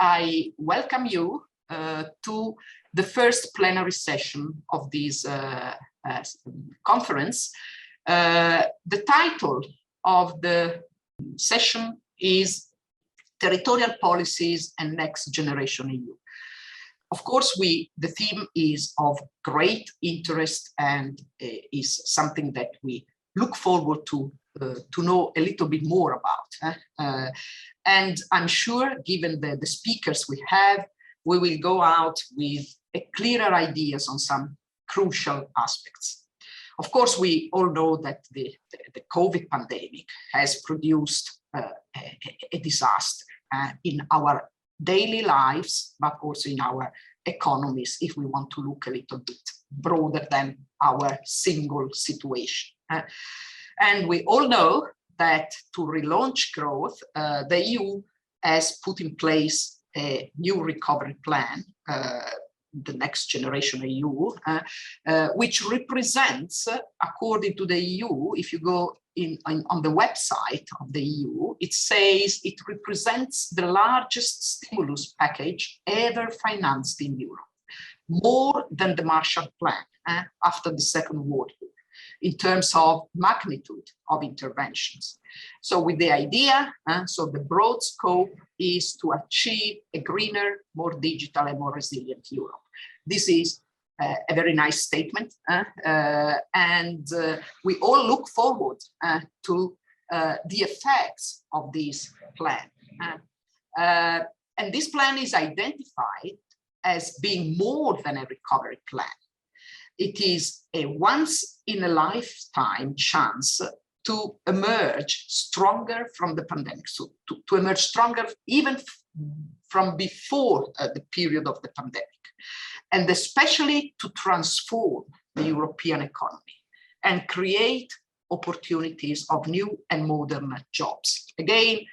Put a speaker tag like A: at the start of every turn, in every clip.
A: I welcome you to the first plenary session of this conference. The title of the session is Territorial Policies and Next Generation EU. Of course, the theme is of great interest and is something that we look forward to know a little bit more about. And I'm sure, given the speakers we have, we will go out with clearer ideas on some crucial aspects. Of course, we all know that the COVID pandemic has produced a disaster in our daily lives, but also in our economies, if we want to look a little bit broader than our single situation. And we all know that to relaunch growth, the EU has put in place a new recovery plan, the Next Generation EU, which represents, according to the EU, if you go on the website of the EU, it says it represents the largest stimulus package ever financed in Europe, more than the Marshall Plan after the Second World War, in terms of magnitude of interventions. So with the idea, so the broad scope is to achieve a greener, more digital and more resilient Europe. This is a very nice statement, and we all look forward to the effects of this plan. And this plan is identified as being more than a recovery plan. It is a once-in-a-lifetime chance to emerge stronger from the pandemic, so to emerge stronger even from before the period of the pandemic, and especially to transform the European economy and create opportunities of new and modern jobs. Again,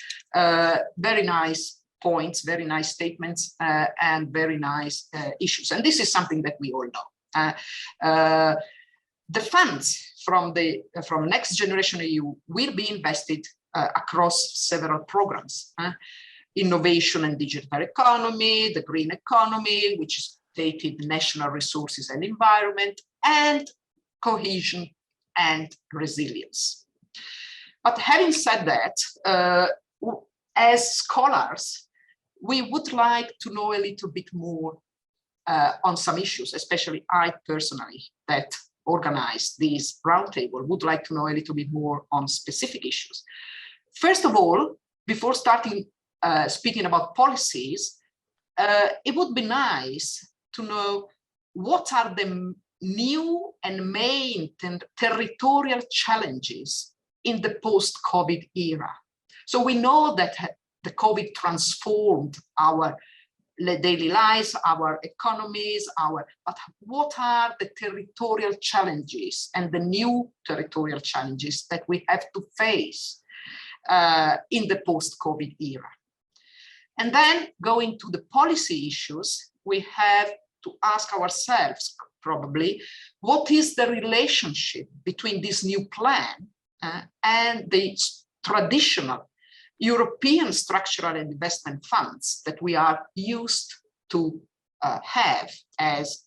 A: very nice points, very nice statements, and very nice issues. And this is something that we all know. The funds from Next Generation EU will be invested across several programs. Innovation and digital economy, the green economy, which is stated national resources and environment, and cohesion and resilience. But having said that, as scholars, we would like to know a little bit more on some issues, especially I personally, that organized this roundtable, would like to know a little bit more on specific issues. First of all, before starting speaking about policies, it would be nice to know what are the new and main territorial challenges in the post-COVID era. So we know that the COVID transformed our daily lives, our economies, but what are the territorial challenges and the new territorial challenges that we have to face in the post-COVID era? And then going to the policy issues, we have to ask ourselves probably, what is the relationship between this new plan and the traditional European structural and investment funds that we are used to have as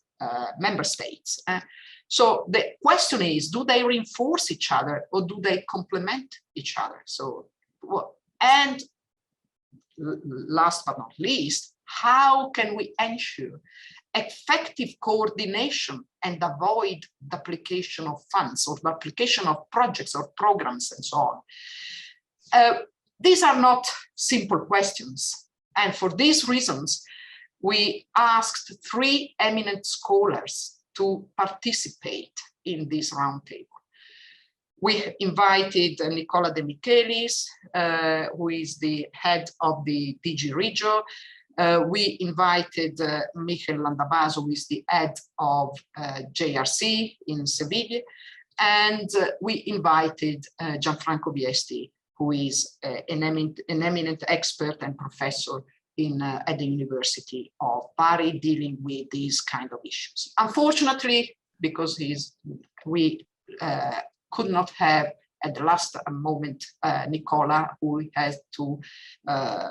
A: member states. So the question is, do they reinforce each other or do they complement each other? So, and last but not least, how can we ensure effective coordination and avoid duplication of funds or duplication of projects or programs and so on? These are not simple questions. And for these reasons, we asked 3 eminent scholars to participate in this roundtable. We invited Nicola de Michelis, who is the head of the DG Regio. We invited Mikel Landabaso, who is the head of JRC in Siviglia. And we invited Gianfranco Viesti, who is an eminent expert and professor at the University of Bari, dealing with these kind of issues. Unfortunately, because we could not have at the last moment Nicola, who has to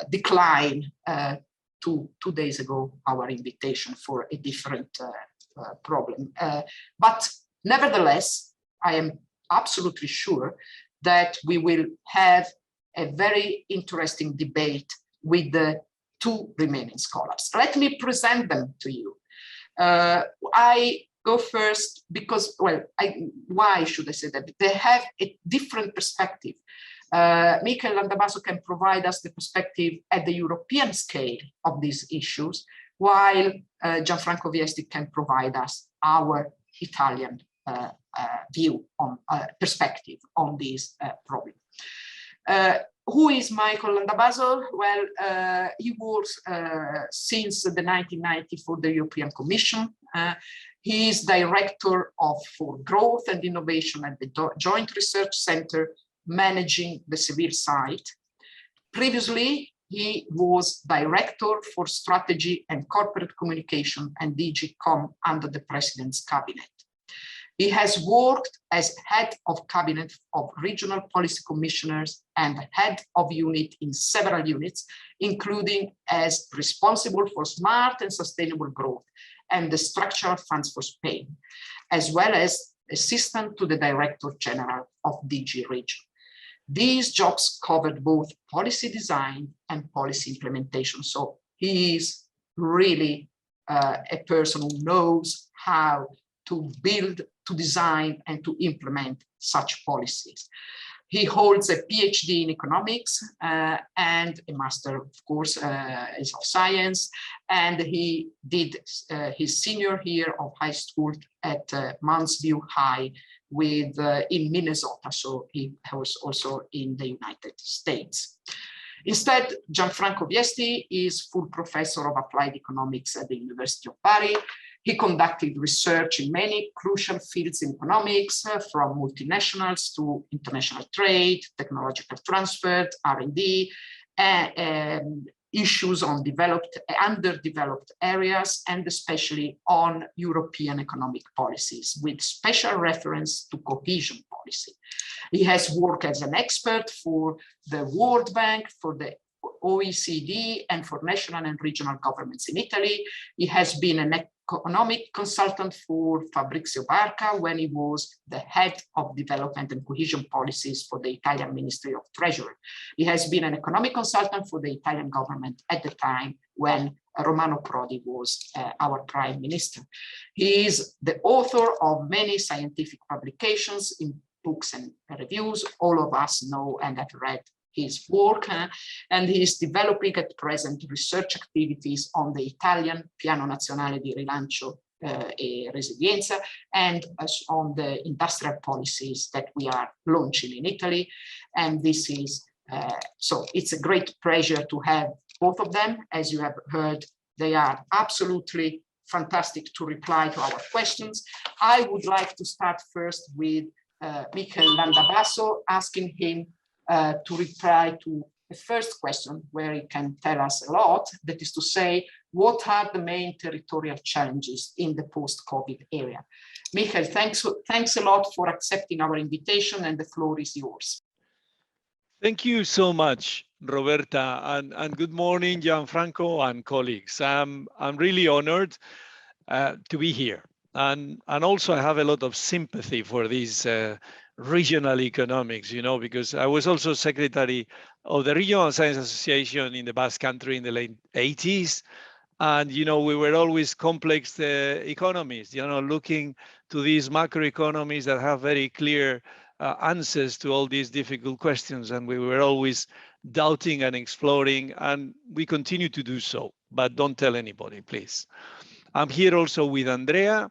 A: decline two days ago our invitation for a different problem. But nevertheless, I am absolutely sure that we will have a very interesting debate with the two remaining scholars. Let me present them to you. I go first because, well, why should I say that? They have a different perspective. Mikel Landabaso can provide us the perspective at the European scale of these issues, while Gianfranco Viesti can provide us our Italian view on perspective on this problem. Who is Mikel Landabaso? Well, he works since the 1990 for the European Commission. He is director for growth and innovation at the Joint Research Center, managing the civil side. Previously, he was director for strategy and corporate communication and DG Com under the President's cabinet. He has worked as head of cabinet of regional policy commissioners and head of unit in several units, including as responsible for smart and sustainable growth and the structural funds for Spain, as well as assistant to the Director General of DG Regio. These jobs covered both policy design and policy implementation. So he is really a person who knows how to build, to design, and to implement such policies. He holds a PhD in economics and a master, of course, of science. And he did his senior year of high school at Mounds View High in Minnesota. So he was also in the United States. Instead, Gianfranco Viesti is full professor of applied economics at the University of Bari. He conducted research in many crucial fields in economics, from multinationals to international trade, technological transfer, R&D, issues on underdeveloped areas, and especially on European economic policies, with special reference to cohesion policy. He has worked as an expert for the World Bank, for the OECD, and for national and regional governments in Italy. He has been an economic consultant for Fabrizio Barca when he was the head of development and cohesion policies for the Italian Ministry of Treasury. He has been an economic consultant for the Italian government at the time when Romano Prodi was our prime minister. He is the author of many scientific publications in books and reviews. All of us know and have read his work, and he is developing at present research activities on the Italian Piano Nazionale di Rilancio e Resilienza and on the industrial policies that we are launching in Italy. And this is, so it's a great pleasure to have both of them. As you have heard, they are absolutely fantastic to reply to our questions. I would like to start first with Mikel Landabaso, asking him to reply to the first question, where he can tell us a lot, that is to say, what are the main territorial challenges in the post-COVID era? Mikel, thanks a lot for accepting our invitation, and the floor is yours.
B: Thank you so much, Roberta, and good morning, Gianfranco and colleagues. I'm really honored to be here. And also I have a lot of sympathy for these regional economics, you know, because I was also secretary of the Regional Science Association in the Basque Country in the late 80s. And, you know, we were always complex economies, you know, looking to these macroeconomies that have very clear answers to all these difficult questions. And we were always doubting and exploring, and we continue to do so, but don't tell anybody, please. I'm here also with Andrea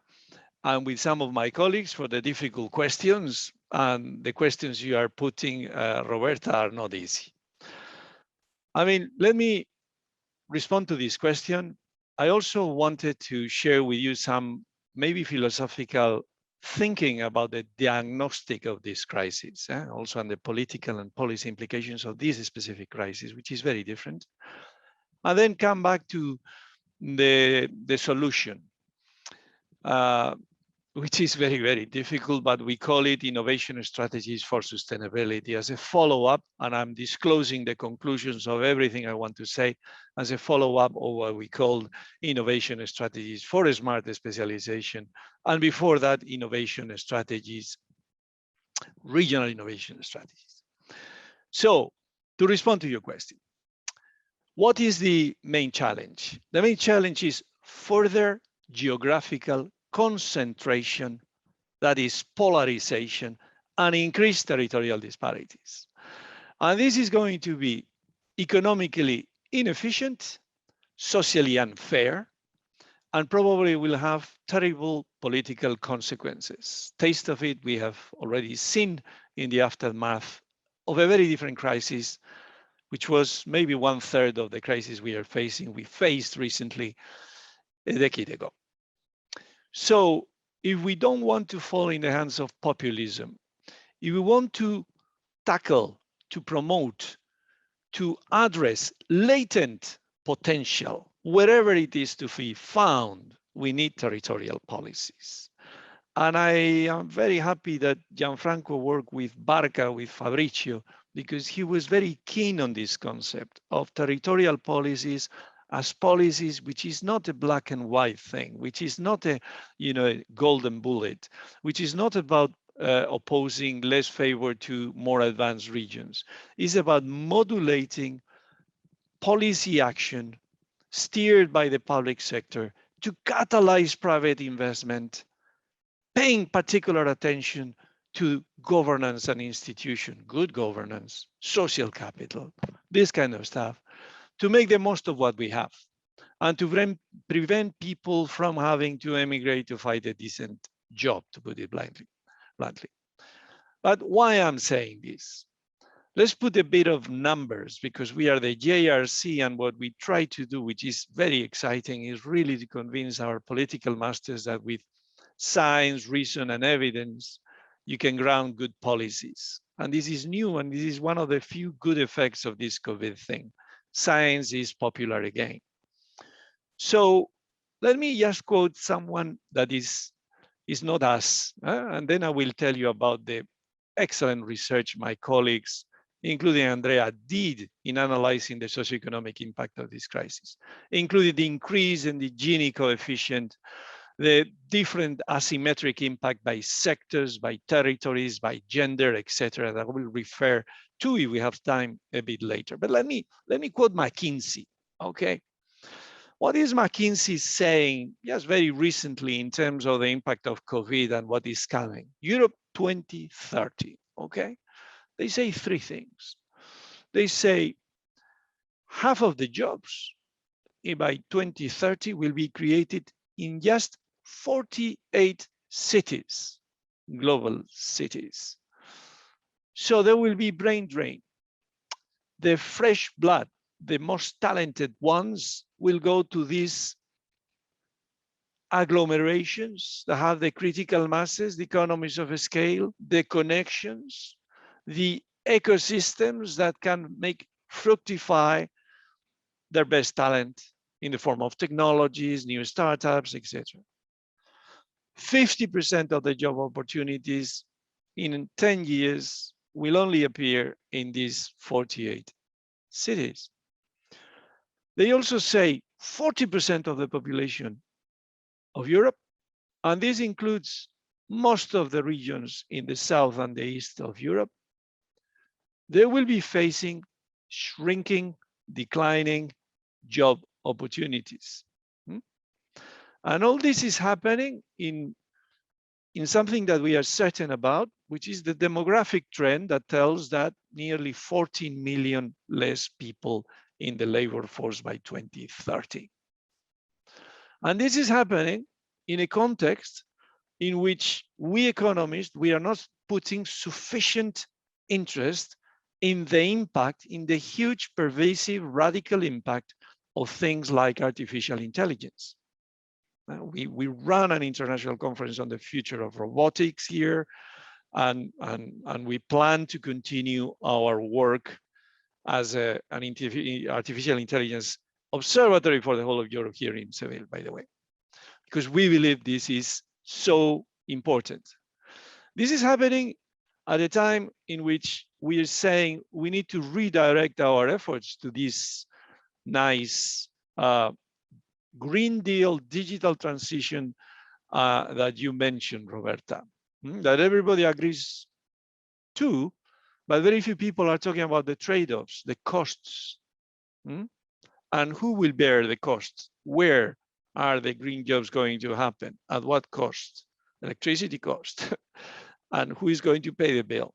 B: and with some of my colleagues for the difficult questions. And the questions you are putting, Roberta, are not easy. I mean, let me respond to this question. I also wanted to share with you some maybe philosophical thinking about the diagnostic of this crisis, also on the political and policy implications of this specific crisis, which is very different. And then come back to the solution. which is very, very difficult, but we call it innovation strategies for sustainability as a follow-up, and I'm disclosing the conclusions of everything I want to say as a follow-up of what we call innovation strategies for smart specialization, and before that, innovation strategies, regional innovation strategies. So, to respond to your question, what is the main challenge? The main challenge is further geographical concentration, that is polarization, and increased territorial disparities. And this is going to be economically inefficient, socially unfair, and probably will have terrible political consequences. Taste of it we have already seen in the aftermath of a very different crisis, which was maybe 1/3 of the crisis we faced recently a decade ago. So if we don't want to fall in the hands of populism, if we want to tackle, to promote, to address latent potential, wherever it is to be found, we need territorial policies. And I am very happy that Gianfranco worked with Barca, with Fabrizio, because he was very keen on this concept of territorial policies as policies, which is not a black and white thing, which is not a golden bullet, which is not about opposing less favor to more advanced regions. It's about modulating policy action steered by the public sector to catalyze private investment, paying particular attention to governance and institution, good governance, social capital, this kind of stuff, to make the most of what we have and to prevent people from having to emigrate to find a decent job, to put it bluntly. But why I'm saying this? Let's put a bit of numbers, because we are the JRC, and what we try to do, which is very exciting, is really to convince our political masters that with science, reason, and evidence, you can ground good policies. And this is new, and this is one of the few good effects of this COVID thing. Science is popular again. So let me just quote someone that is not us, and then I will tell you about the excellent research my colleagues, including Andrea, did in analyzing the socioeconomic impact of this crisis, including the increase in the Gini coefficient, the different asymmetric impact by sectors, by territories, by gender, etc. that I will refer to if we have time a bit later. But let me quote McKinsey, okay? What is McKinsey saying just very recently in terms of the impact of COVID and what is coming? Europe 2030, okay? They say three things. They say half of the jobs by 2030 will be created in just 48 cities, global cities. So there will be brain drain. The fresh blood, the most talented ones, will go to these agglomerations that have the critical masses, the economies of scale, the connections, the ecosystems that can make fructify their best talent in the form of technologies, new startups, etc. 50% of the job opportunities in 10 years will only appear in these 48 cities. They also say 40% of the population of Europe, and this includes most of the regions in the south and the east of Europe, they will be facing shrinking, declining job opportunities. And all this is happening in something that we are certain about, which is the demographic trend that tells that nearly 14 million less people in the labor force by 2030. And this is happening in a context in which we economists, we are not putting sufficient interest in the impact, in the huge, pervasive, radical impact of things like artificial intelligence. We run an international conference on the future of robotics here, and we plan to continue our work as an artificial intelligence observatory for the whole of Europe here in Seville, by the way, because we believe this is so important. This is happening at a time in which we are saying we need to redirect our efforts to this nice Green Deal digital transition that you mentioned, Roberta, that everybody agrees to, but very few people are talking about the trade-offs, the costs, and who will bear the costs? Where are the green jobs going to happen? At what cost? Electricity cost. And who is going to pay the bill?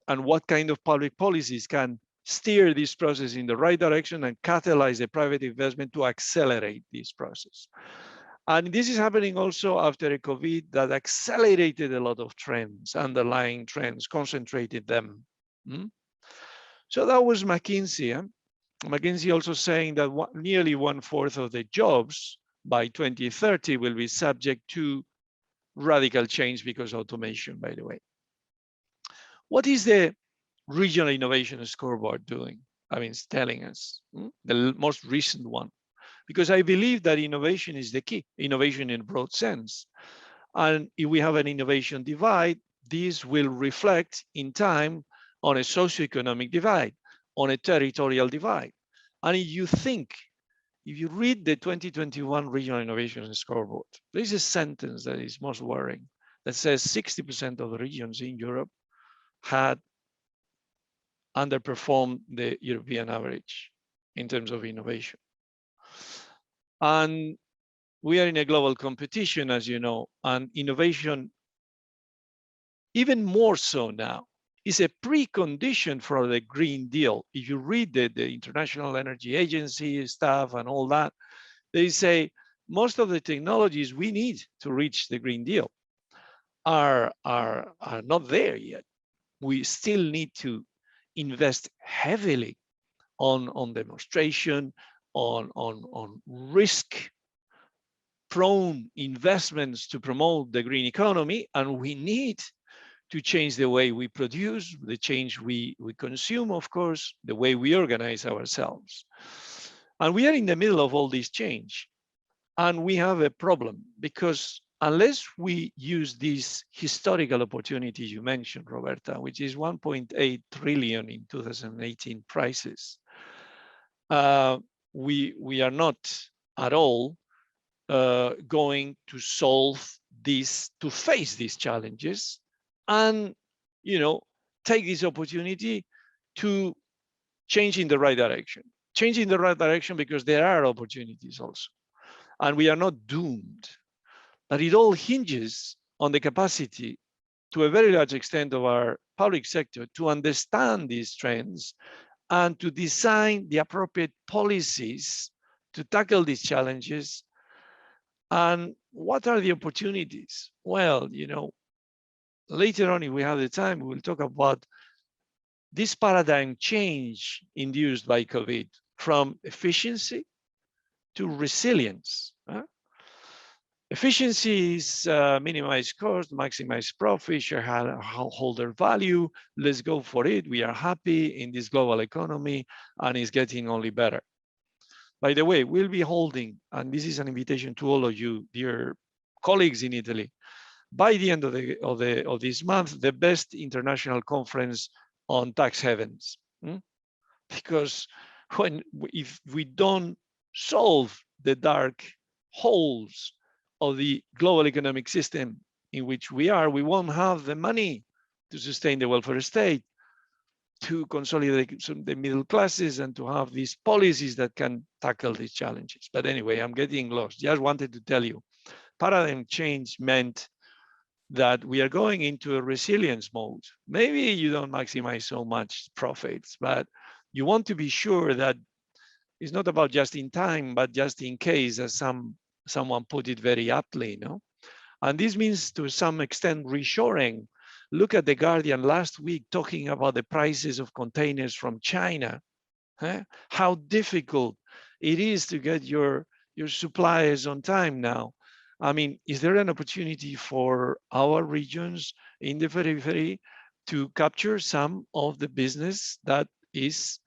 B: And what kind of public policies can steer this process in the right direction and catalyze the private investment to accelerate this process? And this is happening also after a COVID that accelerated a lot of trends, underlying trends, concentrated them. So that was McKinsey. McKinsey also saying that nearly 1/4 of the jobs by 2030 will be subject to radical change because of automation, by the way. What is the Regional Innovation Scoreboard doing? I mean, it's telling us, the most recent one, because I believe that innovation is the key, innovation in a broad sense. And if we have an innovation divide, this will reflect in time on a socioeconomic divide, on a territorial divide. And if you read the 2021 Regional Innovation Scoreboard, there is a sentence that is most worrying that says 60% of the regions in Europe had underperformed the European average in terms of innovation. And we are in a global competition, as you know, and innovation, even more so now, is a precondition for the Green Deal. If you read the International Energy Agency stuff and all that, they say most of the technologies we need to reach the Green Deal are not there yet. We still need to invest heavily on demonstration, on risk-prone investments to promote the green economy, and we need to change the way we produce, the change we consume, of course, the way we organize ourselves. And we are in the middle of all this change. And we have a problem because unless we use this historical opportunity you mentioned, Roberta, which is 1.8 trillion in 2018 prices, we are not at all going to solve this, to face these challenges and, take this opportunity to change in the right direction. Change in the right direction because there are opportunities also. And we are not doomed. But it all hinges on the capacity to a very large extent of our public sector to understand these trends and to design the appropriate policies to tackle these challenges. And what are the opportunities? Well, later on, if we have the time, we will talk about this paradigm change induced by COVID from efficiency to resilience. Efficiency is minimize cost, maximize profit, shareholder value. Let's go for it. We are happy in this global economy and it's getting only better. By the way, we'll be holding, and this is an invitation to all of you, dear colleagues in Italy, by the end of this month, the best international conference on tax havens. Because if we don't solve the dark holes of the global economic system in which we are, we won't have the money to sustain the welfare state, to consolidate the middle classes, and to have these policies that can tackle these challenges. But anyway, I'm getting lost. Just wanted to tell you, paradigm change meant that we are going into a resilience mode. Maybe you don't maximize so much profits, but you want to be sure that it's not about just in time, but just in case, as someone put it very aptly, And this means to some extent reshoring. Look at The Guardian last week talking about the prices of containers from China. How difficult it is to get your supplies on time now. I mean, is there an opportunity for our regions in the periphery to capture some of the business that is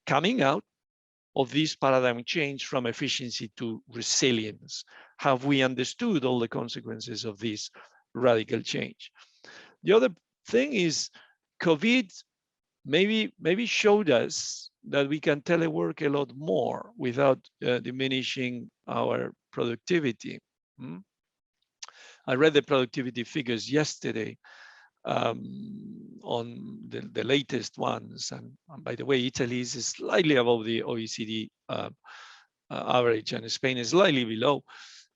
B: coming out of this paradigm change from efficiency to resilience? Have we understood all the consequences of this radical change? The other thing is COVID maybe showed us that we can telework a lot more without diminishing our productivity. I read the productivity figures yesterday on the latest ones. And by the way, Italy is slightly above the OECD average and Spain is slightly below.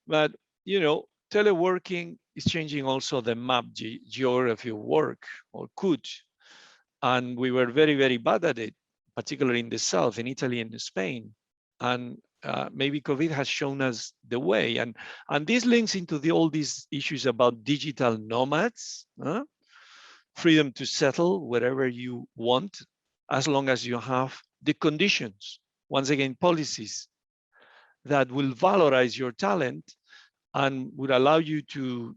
B: But, you know, teleworking is changing also the map geography of work, or could. And we were very, very bad at it, particularly in the South, in Italy and Spain. And maybe COVID has shown us the way. And this links into all these issues about digital nomads, freedom to settle wherever you want, as long as you have the conditions, once again, policies that will valorize your talent and would allow you to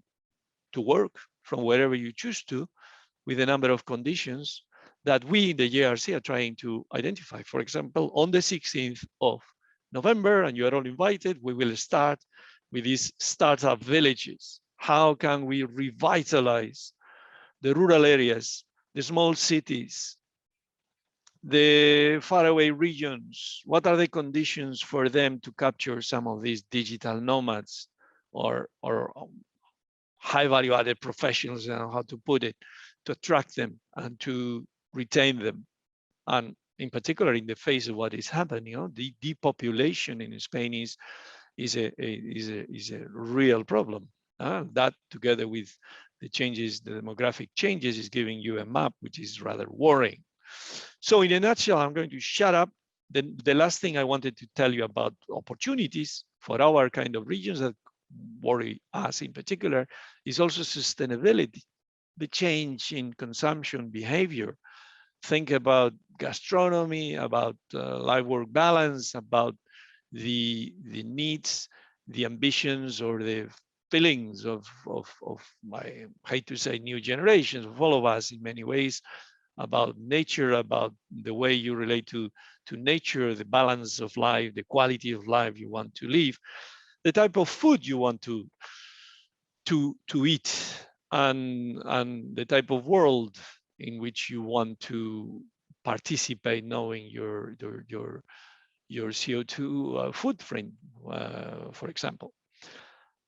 B: work from wherever you choose to, with a number of conditions that we in the JRC are trying to identify. For example, on the 16th of November, and you are all invited, we will start with these startup villages. How can we revitalize the rural areas, the small cities, the faraway regions? What are the conditions for them to capture some of these digital nomads or high value added professionals, I don't know how to put it, to attract them and to retain them? And in particular, in the face of what is happening, you know, the depopulation in Spain is a real problem. That, together with the changes, the demographic changes, is giving you a map which is rather worrying. So in a nutshell, I'm going to shut up. The last thing I wanted to tell you about opportunities for our kind of regions that worry us in particular is also sustainability, the change in consumption behavior. Think about gastronomy, about life-work balance, about the needs, the ambitions, or the feelings of I hate to say new generations, of all of us in many ways, about nature, about the way you relate to nature, the balance of life, the quality of life you want to live, the type of food you want to eat, and the type of world in which you want to participate, knowing your CO2 footprint, for example.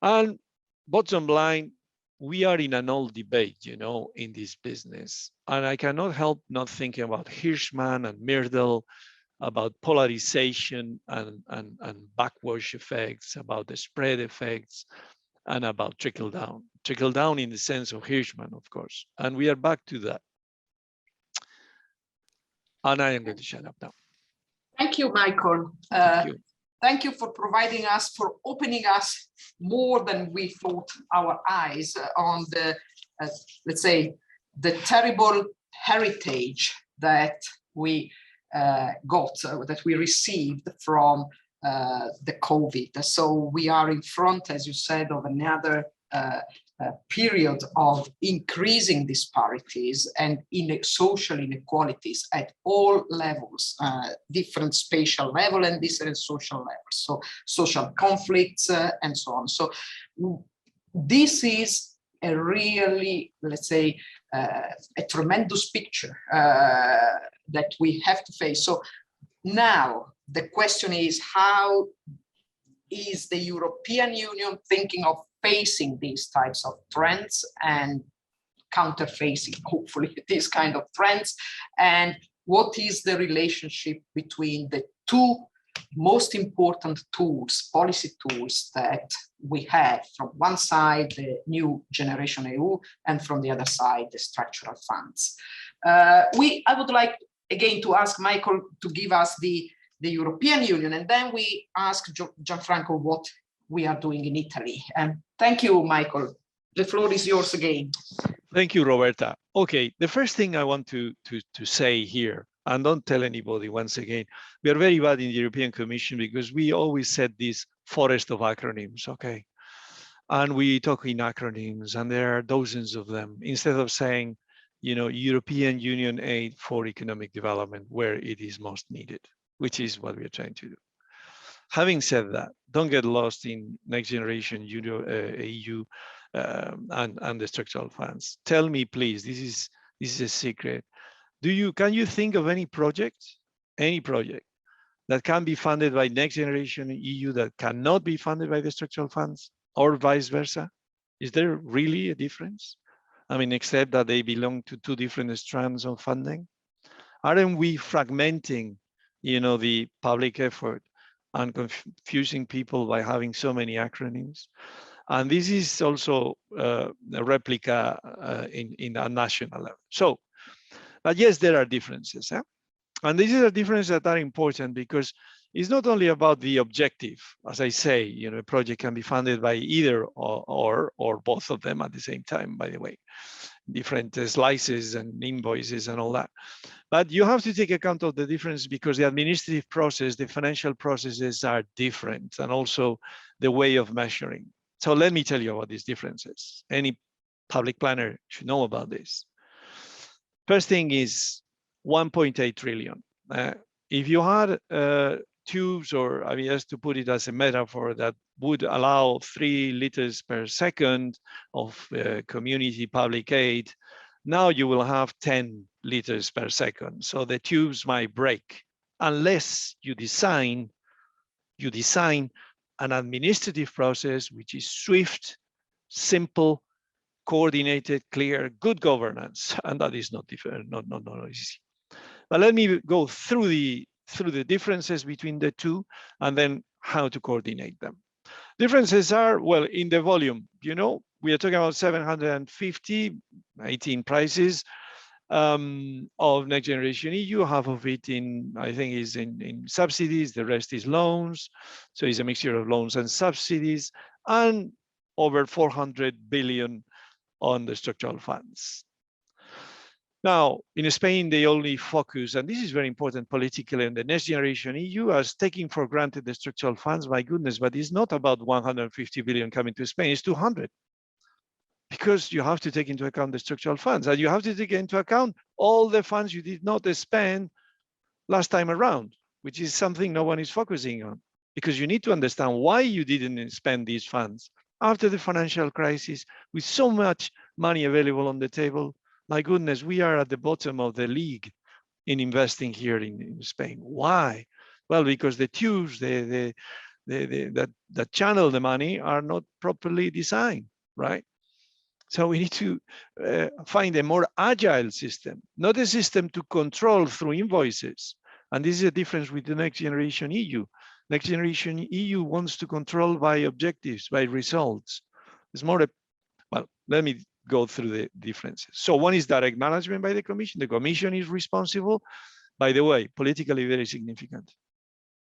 B: And bottom line, we are in an old debate, you know, in this business. And I cannot help not thinking about Hirschman and Myrdal, about polarization and backwash effects, about the spread effects, and about trickle down. Trickle down in the sense of Hirschman, of course. And we are back to that. And I am going to shut up now.
A: Thank you, Michael. Thank you for providing us, for opening us more than we thought our eyes on the, let's say, the terrible heritage that we that we received from the COVID. So we are in front, as you said, of another period of increasing disparities and social inequalities at all levels, different spatial level and different social levels, so social conflicts and so on. So this is a really, let's say, a tremendous picture that we have to face. So now the question is, how is the European Union thinking of facing these types of trends and counter-facing, hopefully, these kind of trends? And what is the relationship between the two most important tools, policy tools that we have? From one side, the new generation EU, and from the other side, the structural funds. I would like, again, to ask Michael to give us the European Union, and then we ask Gianfranco what we are doing in Italy. And thank you, Michael. The floor is yours again.
B: Thank you, Roberta. Okay, the first thing I want to say here, and don't tell anybody once again, we are very bad in the European Commission because we always said this forest of acronyms, okay? And we talk in acronyms, and there are dozens of them, instead of saying, you know, European Union aid for economic development where it is most needed. which is what we are trying to do. Having said that, don't get lost in next generation EU and the structural funds. Tell me, please, this is a secret. Can you think of any project that can be funded by next generation EU that cannot be funded by the structural funds, or vice versa? Is there really a difference? I mean, except that they belong to two different strands of funding. Aren't we fragmenting, the public effort and confusing people by having so many acronyms? And this is also a replica in a national level. So, but yes, there are differences. And these are differences that are important because it's not only about the objective. As I say, a project can be funded by either or both of them at the same time, by the way, different slices and invoices and all that. But you have to take account of the difference because the administrative process, the financial processes are different, and also the way of measuring. So let me tell you about these differences. Any public planner should know about this. First thing is 1.8 trillion. If you had tubes, or I mean, just to put it as a metaphor, that would allow 3 liters per second of community public aid, now you will have 10 liters per second. So the tubes might break unless you design an administrative process which is swift, simple, coordinated, clear, good governance, and that is not easy. But let me go through the differences between the two, and then how to coordinate them. Differences are, well, in the volume. We are talking about 750, 18 prices of Next Generation EU. Half of it I think is in subsidies. The rest is loans. So it's a mixture of loans and subsidies, and over 400 billion on the structural funds. Now, in Spain, they only focus, and this is very important politically, in the Next Generation EU as taking for granted the structural funds, my goodness, but it's not about 150 billion coming to Spain, it's 200. Because you have to take into account the structural funds, and you have to take into account all the funds you did not spend last time around, which is something no one is focusing on, because you need to understand why you didn't spend these funds. After the financial crisis, with so much money available on the table, my goodness, we are at the bottom of the league in investing here in Spain. Why? Well, because the tubes that channel the money are not properly designed, right? So we need to find a more agile system, not a system to control through invoices. And this is a difference with the Next Generation EU. Next Generation EU wants to control by objectives, by results. It's more well, let me go through the differences. So one is direct management by the Commission. The Commission is responsible, by the way, politically very significant.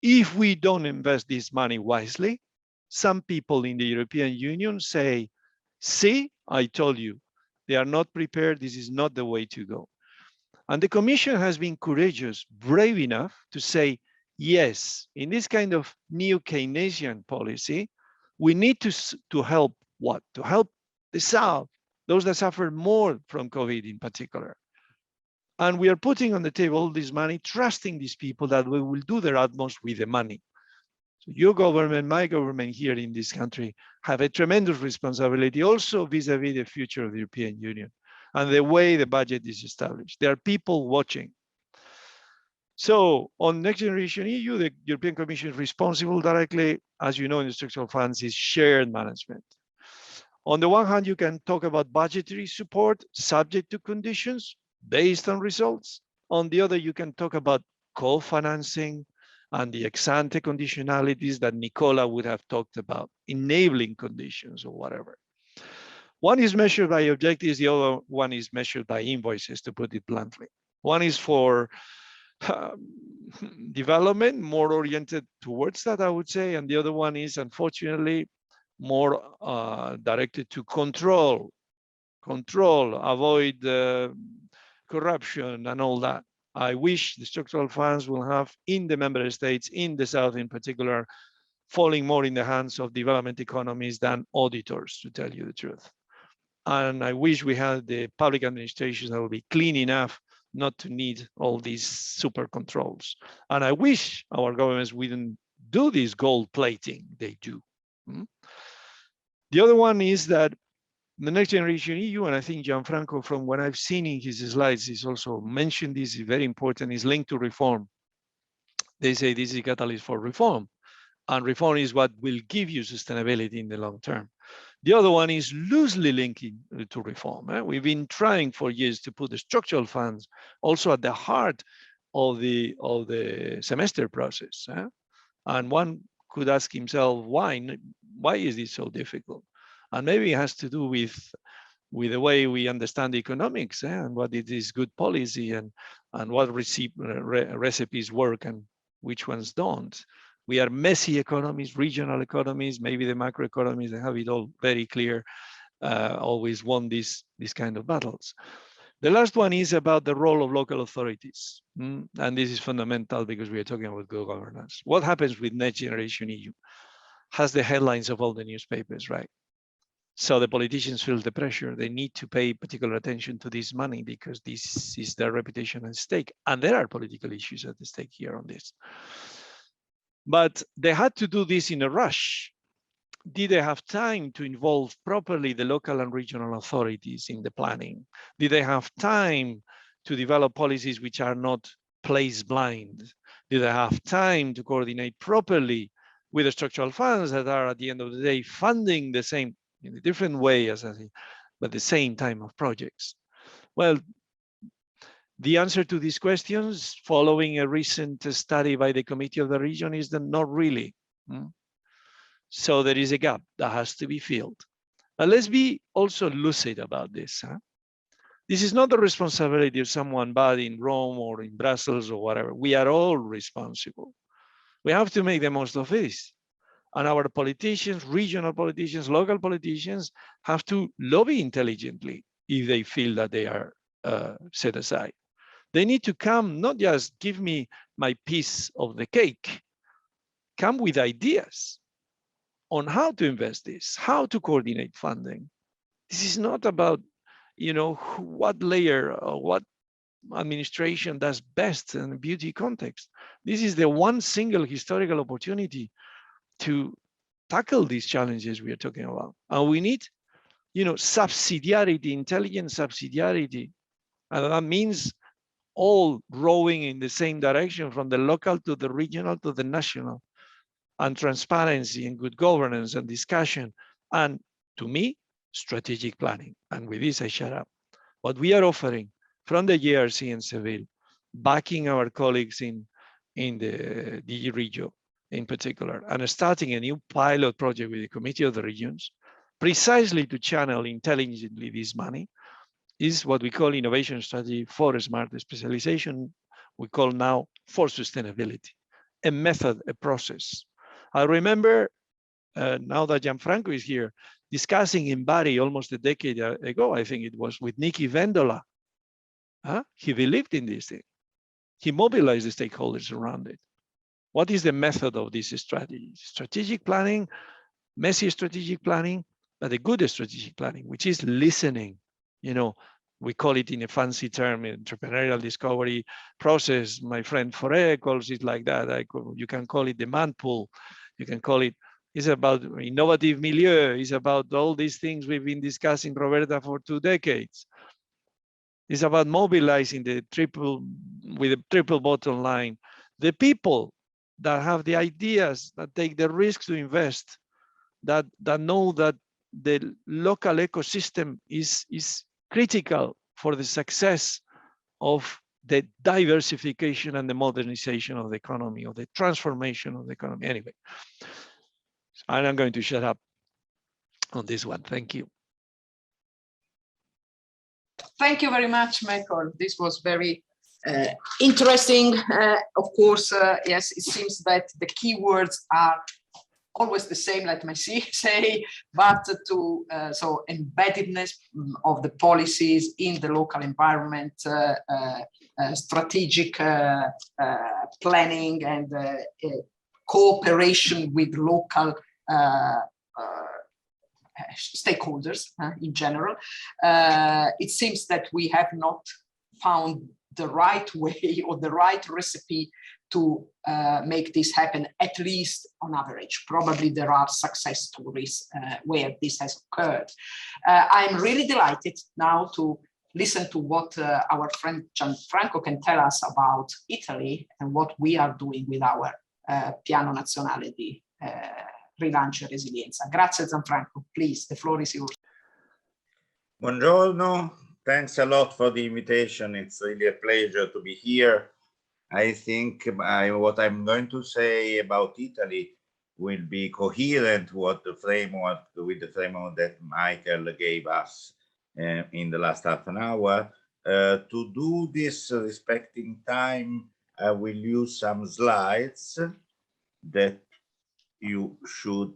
B: If we don't invest this money wisely, some people in the European Union say, see, I told you, they are not prepared. This is not the way to go. And the Commission has been courageous, brave enough to say, yes, in this kind of new Keynesian policy, we need to help what? To help the South, those that suffer more from COVID in particular. And we are putting on the table this money, trusting these people that we will do their utmost with the money. So your government, my government here in this country have a tremendous responsibility also vis-a-vis the future of the European Union and the way the budget is established. There are people watching. So on Next Generation EU, the European Commission is responsible directly, as you know, in the structural funds is shared management. On the one hand, you can talk about budgetary support subject to conditions based on results. On the other, you can talk about co-financing and the ex-ante conditionalities that Nicola would have talked about, enabling conditions or whatever. One is measured by objectives, the other one is measured by invoices, to put it bluntly. One is for development, more oriented towards that, I would say, and the other one is, unfortunately, more directed to control, avoid corruption and all that. I wish the structural funds will have in the member states, in the South in particular, falling more in the hands of development economies than auditors, to tell you the truth. And I wish we had the public administration that will be clean enough not to need all these super controls. And I wish our governments wouldn't do this gold plating they do. The other one is that the next generation EU, and I think Gianfranco, from what I've seen in his slides, is also mentioned this is very important, is linked to reform. They say this is a catalyst for reform, and reform is what will give you sustainability in the long term. The other one is loosely linking to reform. We've been trying for years to put the structural funds also at the heart of the semester process. And one could ask himself, why is this so difficult? And maybe it has to do with the way we understand economics and what it is good policy and what recipes work and which ones don't. We are messy economies, regional economies, maybe the macroeconomies, they have it all very clear, always won these kind of battles. The last one is about the role of local authorities. And this is fundamental because we are talking about good governance. What happens with Next Generation EU? Has the headlines of all the newspapers, right? So the politicians feel the pressure. They need to pay particular attention to this money because this is their reputation at stake. And there are political issues at the stake here on this. But they had to do this in a rush. Did they have time to involve properly the local and regional authorities in the planning? Did they have time to develop policies which are not place blind? Did they have time to coordinate properly with the structural funds that are at the end of the day funding the same, in a different way, as I say, but the same time of projects? Well, the answer to these questions, following a recent study by the Committee of the Region, is that not really. So there is a gap that has to be filled. But let's be also lucid about this. This is not the responsibility of someone bad in Rome or in Brussels or whatever. We are all responsible. We have to make the most of this. And our politicians, regional politicians, local politicians have to lobby intelligently if they feel that they are set aside. They need to come, not just give me my piece of the cake, come with ideas on how to invest this, how to coordinate funding. This is not about, what layer or what administration does best in the beauty context. This is the one single historical opportunity to tackle these challenges we are talking about. And we need, subsidiarity, intelligent subsidiarity. And that means all rowing in the same direction, from the local to the regional to the national, and transparency and good governance and discussion. And to me, strategic planning. And with this, I shut up. What we are offering from the JRC in Seville, backing our colleagues in the DG Regio in particular, and starting a new pilot project with the Committee of the Regions, precisely to channel intelligently this money, is what we call innovation strategy for smart specialization. We call now for sustainability, a method, a process. I remember, now that Gianfranco is here, discussing in Bari almost a decade ago, I think it was, with Nicky Vendola. He believed in this thing. He mobilized the stakeholders around it. What is the method of this strategy? Strategic planning, messy strategic planning, but a good strategic planning, which is listening. We call it in a fancy term, entrepreneurial discovery process. My friend Foray calls it like that. You can call it demand pool. You can call it, it's about innovative milieu. It's about all these things we've been discussing, Roberta, for 2 decades. It's about mobilizing with a triple bottom line, the people that have the ideas, that take the risk to invest, that know that the local ecosystem is critical for the success of the diversification and the modernization of the economy, or the transformation of the economy. Anyway, and I'm going to shut up on this one. Thank you.
A: Thank you very much, Mikel. This was very interesting. Of course, yes, it seems that the keywords are always the same, let me say, but so embeddedness of the policies in the local environment, strategic planning, and cooperation with local stakeholders in general. It seems that we have not found the right way or the right recipe to make this happen, at least on average. Probably there are success stories where this has occurred. I'm really delighted now to listen to what our friend Gianfranco can tell us about Italy and what we are doing with our Piano Nazionale di Rilancio e Resilienza. Grazie Gianfranco, please, the floor is yours.
C: Buongiorno, thanks a lot for the invitation. It's really a pleasure to be here. I think what I'm going to say about Italy will be coherent with the framework that Mikel gave us in the last half an hour. To do this respecting time, I will use some slides that you should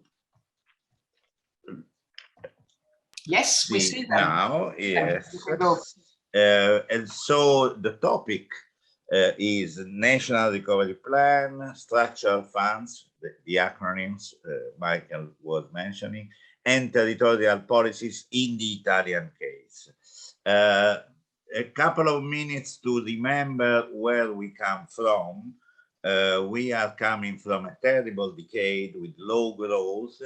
A: we see them
C: now. Yes.
A: Yeah,
C: and so the topic is National Recovery Plan, Structural Funds, the acronyms Mikel was mentioning, and Territorial Policies in the Italian case. A couple of minutes to remember where we come from. We are coming from a terrible decade with low growth,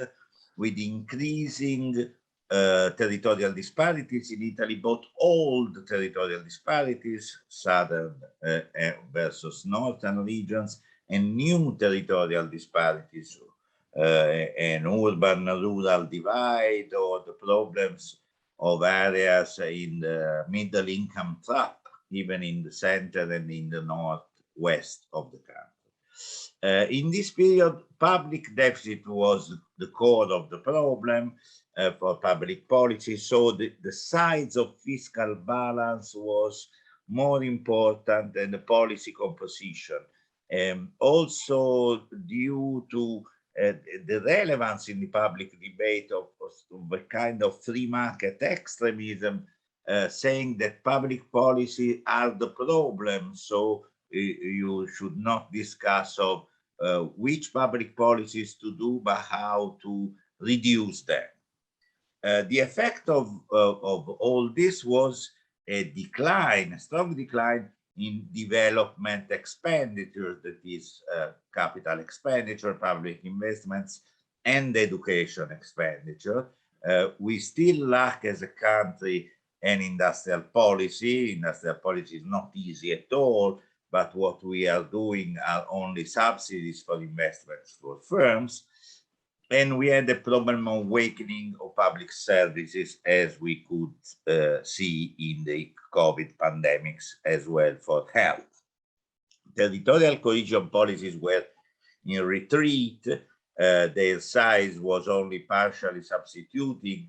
C: with increasing territorial disparities in Italy, both old territorial disparities, southern versus northern regions, and new territorial disparities, an urban-rural divide, or the problems of areas in the middle income trap, even in the center and in the northwest of the country. In this period, public deficit was the core of the problem for public policy, so the size of fiscal balance was more important than the policy composition. Also due to the relevance in the public debate of a kind of free market extremism, saying that public policy are the problem, so you should not discuss of which public policies to do, but how to reduce them. The effect of all this was a decline, a strong decline in development expenditure, that is capital expenditure, public investments, and education expenditure. We still lack as a country an industrial policy. Industrial policy is not easy at all, but what we are doing are only subsidies for investments for firms. And we had a problem of awakening of public services, as we could see in the COVID pandemics as well for health. Territorial cohesion policies were in retreat. Their size was only partially substituting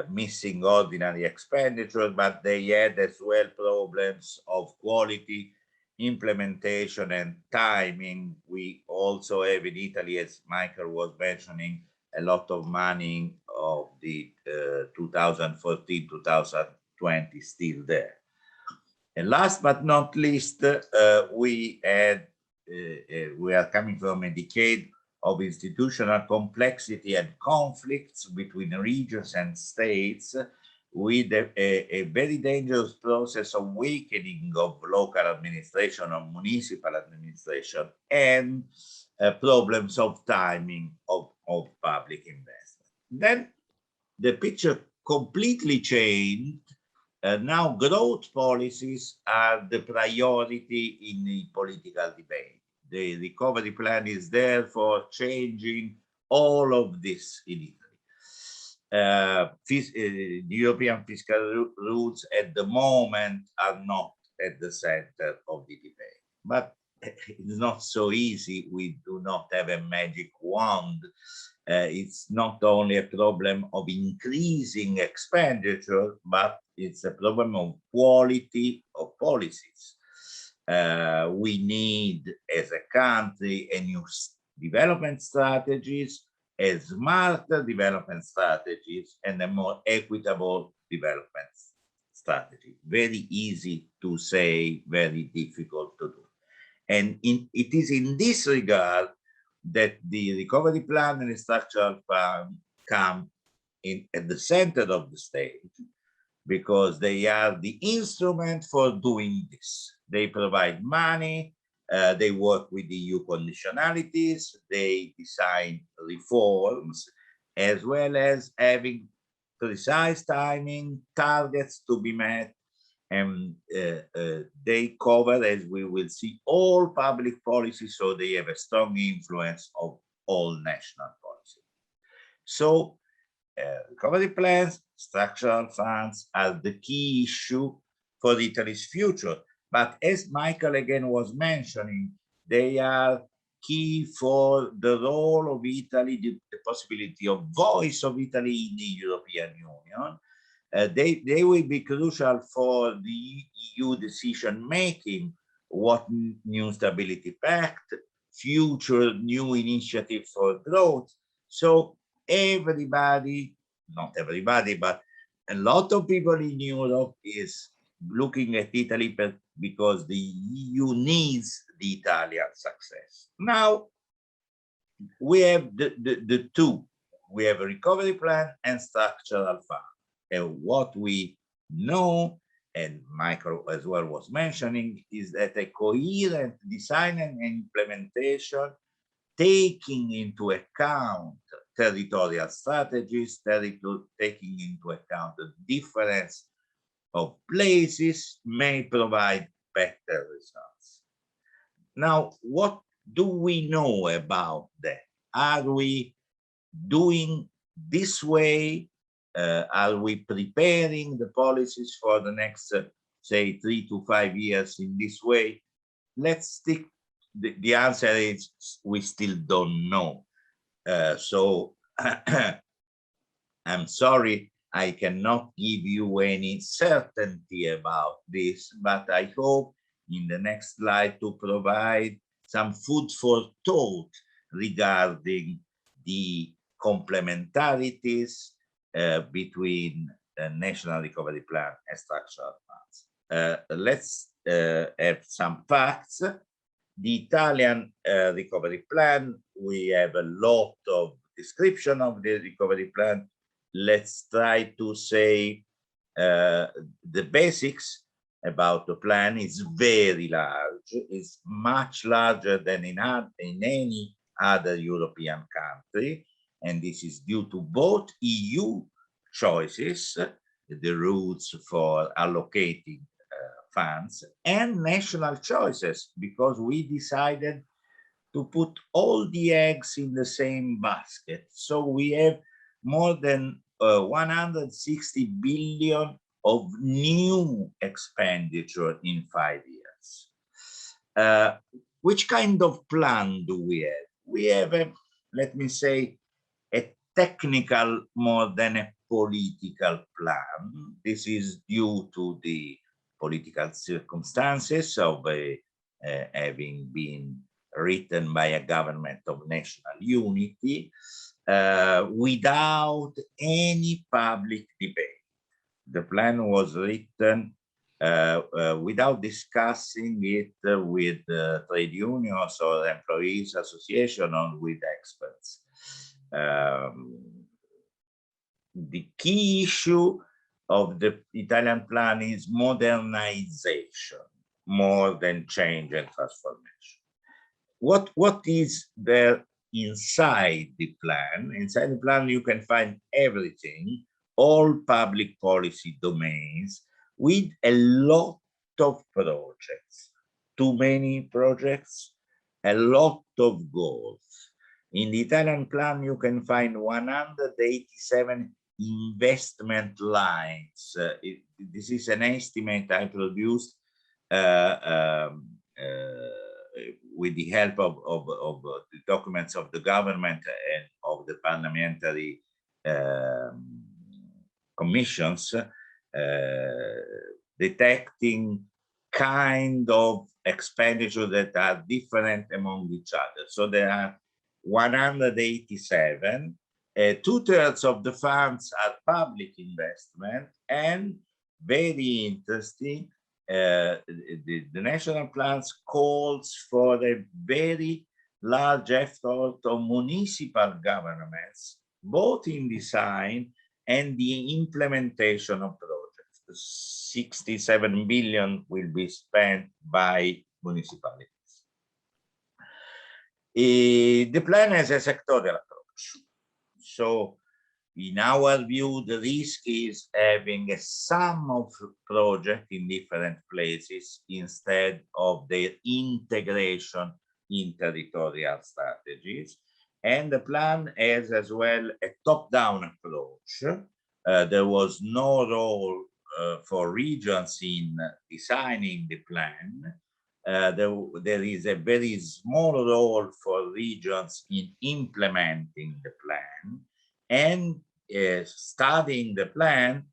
C: missing ordinary expenditure, but they had as well problems of quality, implementation, and timing. We also have in Italy, as Mikel was mentioning, a lot of money of the 2014-2020 still there. And last but not least, we are coming from a decade of institutional complexity and conflicts between regions and states, with a very dangerous process of weakening of local administration, of municipal administration, and problems of timing of public investment. Then the picture completely changed. Now growth policies are the priority in the political debate. The recovery plan is there for changing all of this in Italy. The European fiscal rules at the moment are not at the center of the debate, but it's not so easy. We do not have a magic wand. It's not only a problem of increasing expenditure, but it's a problem of quality of policies. We need, as a country, a new development strategies, a smarter development strategies, and a more equitable development strategy. Very easy to say, very difficult to do. And it is in this regard that the recovery plan and the structural plan come in at the center of the stage, because they are the instrument for doing this. They provide money, they work with EU conditionalities, they design reforms, as well as having precise timing, targets to be met, and they cover, as we will see, all public policies, so they have a strong influence of all national policy. So recovery plans, structural funds are the key issue for Italy's future. But as Mikel again was mentioning, they are key for the role of Italy, the possibility of voice of Italy in the European Union. They will be crucial for the EU decision-making, what new stability pact, future new initiative for growth. So everybody, not everybody, but a lot of people in Europe is looking at Italy because the EU needs the Italian success. Now, we have the two. We have a recovery plan and structural fund. And what we know, and Michael as well was mentioning, is that a coherent design and implementation taking into account territorial strategies, taking into account the difference of places may provide better results. Now, what do we know about that? Are we doing this way? Are we preparing the policies for the next, say, 3 to 5 years in this way? Let's stick. The answer is we still don't know. So I'm sorry, I cannot give you any certainty about this, but I hope in the next slide to provide some food for thought regarding the complementarities between the National Recovery Plan and structural funds. Let's have some facts. The Italian recovery plan, we have a lot of description of the recovery plan. Let's try to say the basics about the plan. Is very large. It's much larger than in any other European country. And this is due to both EU choices, the routes for allocating funds, and national choices, because we decided to put all the eggs in the same basket. So we have more than 160 billion of new expenditure in 5 years. Which kind of plan do we have? We have a, let me say, a technical more than a political plan. This is due to the political circumstances of having been written by a government of national unity without any public debate. The plan was written without discussing it with trade unions or employees association or with experts. The key issue of the Italian plan is modernization more than change and transformation. What is there inside the plan? Inside the plan, you can find everything, all public policy domains, with a lot of projects, too many projects, a lot of goals. In the Italian plan, you can find 187 investment lines. This is an estimate I produced with the help of the documents of the government and of the parliamentary commissions, detecting kind of expenditure that are different among each other. So there are 187. 2/3 of the funds are public investment, and very interesting, the national plans calls for a very large effort of municipal governments, both in design and the implementation of projects. 67 billion will be spent by municipalities. The plan has a sectorial approach. So in our view, the risk is having a sum of projects in different places instead of their integration in territorial strategies. And the plan has as well a top-down approach. There was no role for regions in designing the plan. There is a very small role for regions in implementing the plan, and studying the plan,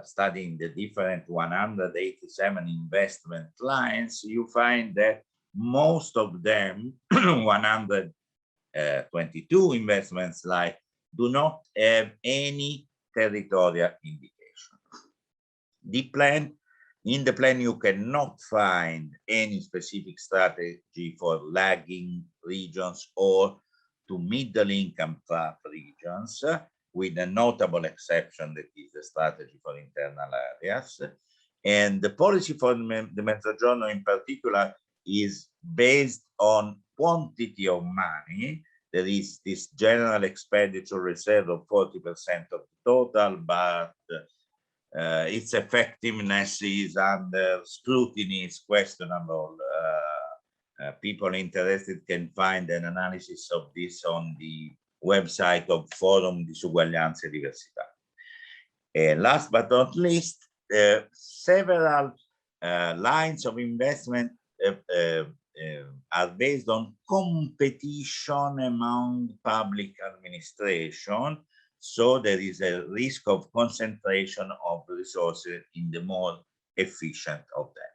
C: studying the different 187 investment lines, you find that most of them, 122 investments lines, do not have any territorial indication. In the plan, you cannot find any specific strategy for lagging regions or to middle-income regions, with a notable exception that is the strategy for internal areas. And the policy for the Mezzogiorno in particular is based on quantity of money. There is this general expenditure reserve of 40% of the total, but its effectiveness is under scrutiny, is questionable. People interested can find an analysis of this on the website of Forum Disuguaglianza e Diversità. Last but not least, several lines of investment are based on competition among public administration. So there is a risk of concentration of resources in the more efficient of them.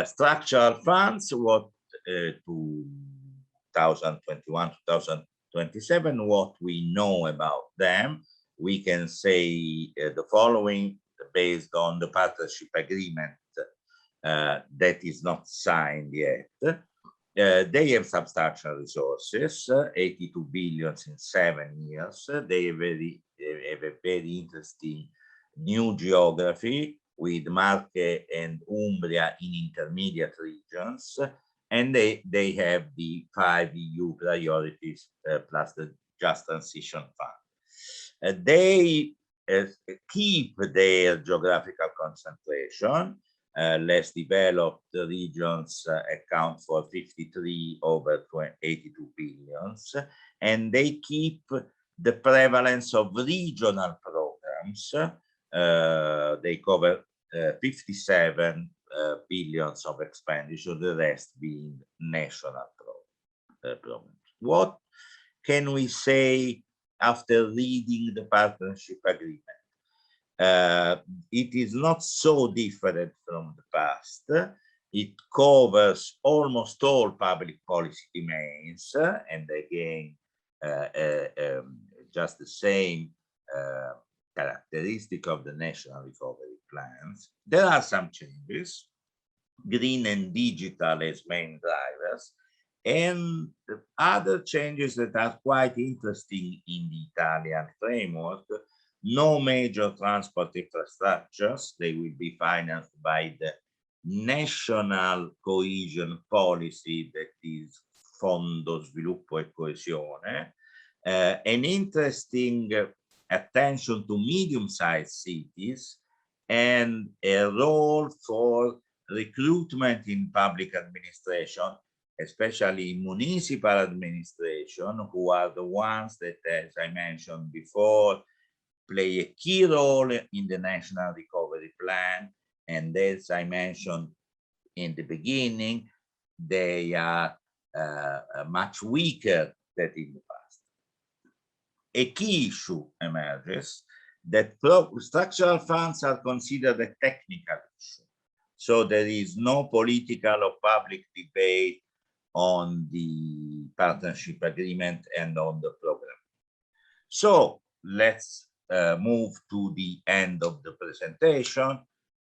C: Structural funds, what 2021, 2027, what we know about them, we can say the following based on the partnership agreement that is not signed yet. They have substantial resources, 82 billion in 7 years. They have a very interesting new geography with Marche and Umbria in intermediate regions. And they have the 5 EU priorities plus the Just Transition Fund. They keep their geographical concentration. Less developed regions account for 53 over 82 billions, and they keep the prevalence of regional programs. They cover 57 billions of expenditure, the rest being national programs. What can we say after reading the partnership agreement? It is not so different from the past. It covers almost all public policy domains, and again, just the same characteristic of the national recovery plans. There are some changes, green and digital as main drivers, and other changes that are quite interesting in the Italian framework. No major transport infrastructures. They will be financed by the national cohesion policy, that is Fondo Sviluppo e Coesione. An interesting attention to medium-sized cities and a role for recruitment in public administration, especially municipal administration, who are the ones that, as I mentioned before, play a key role in the National Recovery Plan. And as I mentioned in the beginning, they are much weaker than in the past. A key issue emerges that structural funds are considered a technical issue. So there is no political or public debate on the partnership agreement and on the program. So let's move to the end of the presentation.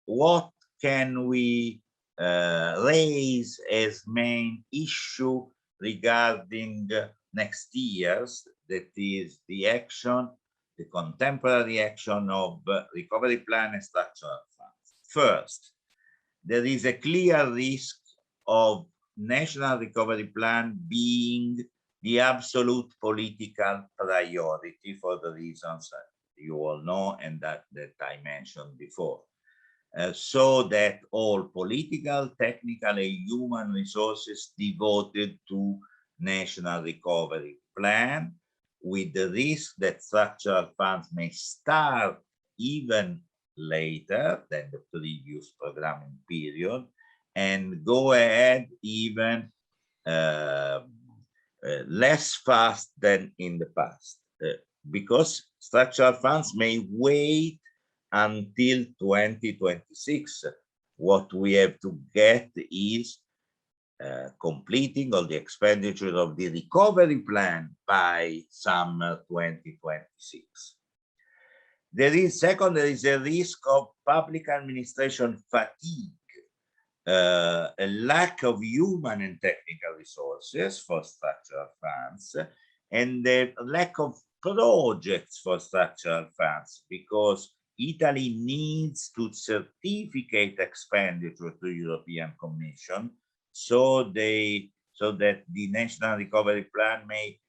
C: What can we raise as main issue regarding next year's, that is the action the contemporary action of recovery plan and structural funds. First, there is a clear risk of national recovery plan being the absolute political priority for the reasons that you all know and that I mentioned before. So that all political, technical, and human resources devoted to national recovery plan, with the risk that structural funds may start even later than the previous programming period and go ahead even less fast than in the past, because structural funds may wait until 2026. What we have to get is completing all the expenditure of the recovery plan by summer 2026. There is a risk of public administration fatigue, a lack of human and technical resources for structural funds, and the lack of projects for structural funds, because Italy needs to certificate expenditure to European Commission so that the National Recovery Plan may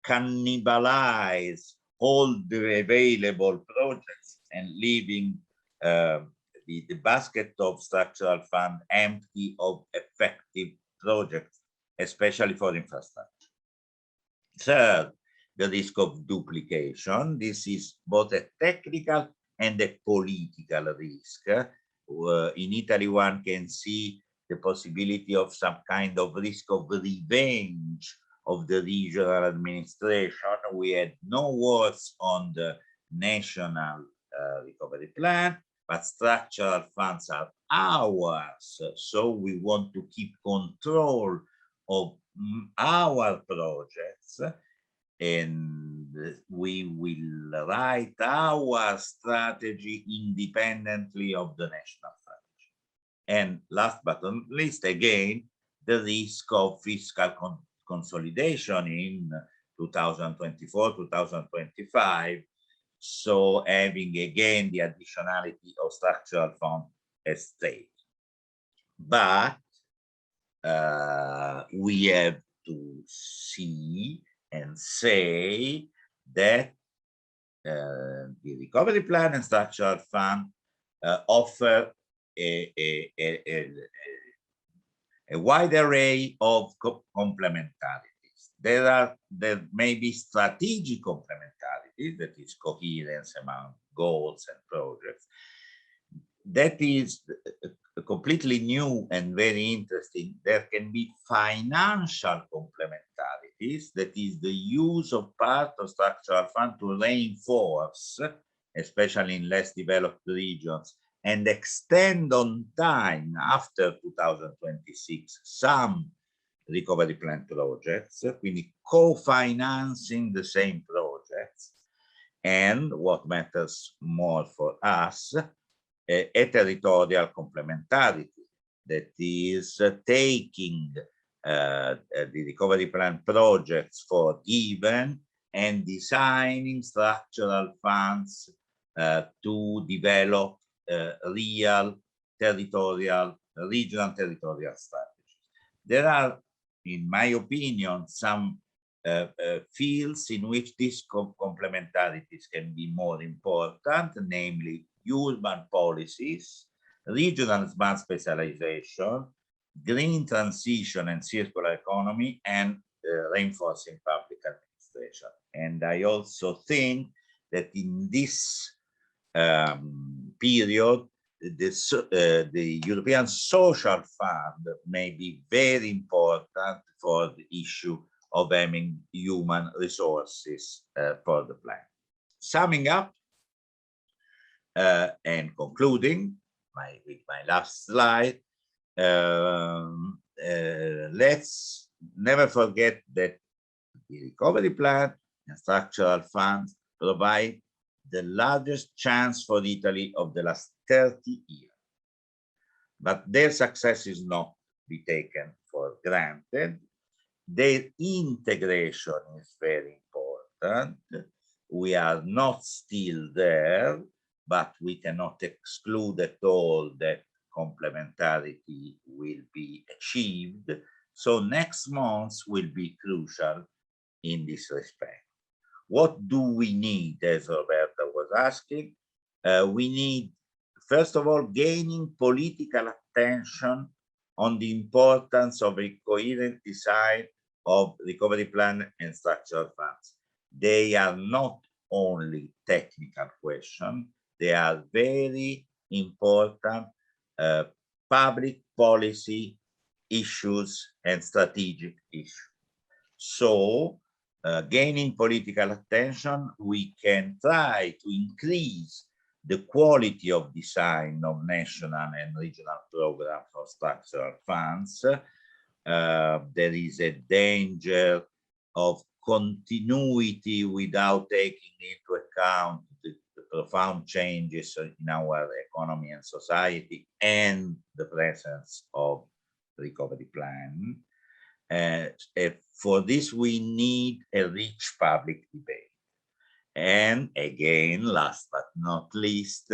C: cannibalize all the available projects and leaving the basket of structural fund empty of effective projects, especially for infrastructure. Third, the risk of duplication. This is both a technical and a political risk. In Italy, one can see the possibility of some kind of risk of revenge of the regional administration. We had no words on the national recovery plan, but structural funds are ours. So we want to keep control of our projects, and we will write our strategy independently of the national strategy. And last but not least, again, the risk of fiscal consolidation in 2024, 2025. So having again the additionality of structural fund at stake. But we have to see and say that the recovery plan and structural fund offer a wide array of complementarities. There may be strategic complementarities, that is coherence among goals and projects. That is completely new and very interesting. There can be financial complementarities, that is the use of part of structural fund to reinforce, especially in less developed regions, and extend on time after 2026 some recovery plan projects, quindi co-financing the same projects. And what matters more for us, a territorial complementarity, that is taking the recovery plan projects for given and designing structural funds to develop real territorial, regional territorial strategies. There are, in my opinion, some fields in which these complementarities can be more important, namely urban policies, regional smart specialization, green transition and circular economy, and reinforcing public administration. And I also think that in this period, the European Social Fund may be very important for the issue of having human resources for the plan. Summing up and concluding with my last slide, let's never forget that the recovery plan and structural funds provide the largest chance for Italy of the last 30 years. But their success is not to be taken for granted. Their integration is very important. we are not still there, but we cannot exclude at all that complementarity will be achieved. So next month will be crucial in this respect. What do we need, as Roberta was asking? We need, first of all, gaining political attention on the importance of a coherent design of recovery plan and structural funds. They are not only technical questions, they are very important public policy issues and strategic issues. So, gaining political attention, we can try to increase the quality of design of national and regional programs of structural funds. There is a danger of continuity without taking into account the profound changes in our economy and society and the presence of recovery plan. For this, we need a rich public debate. And again, last but not least,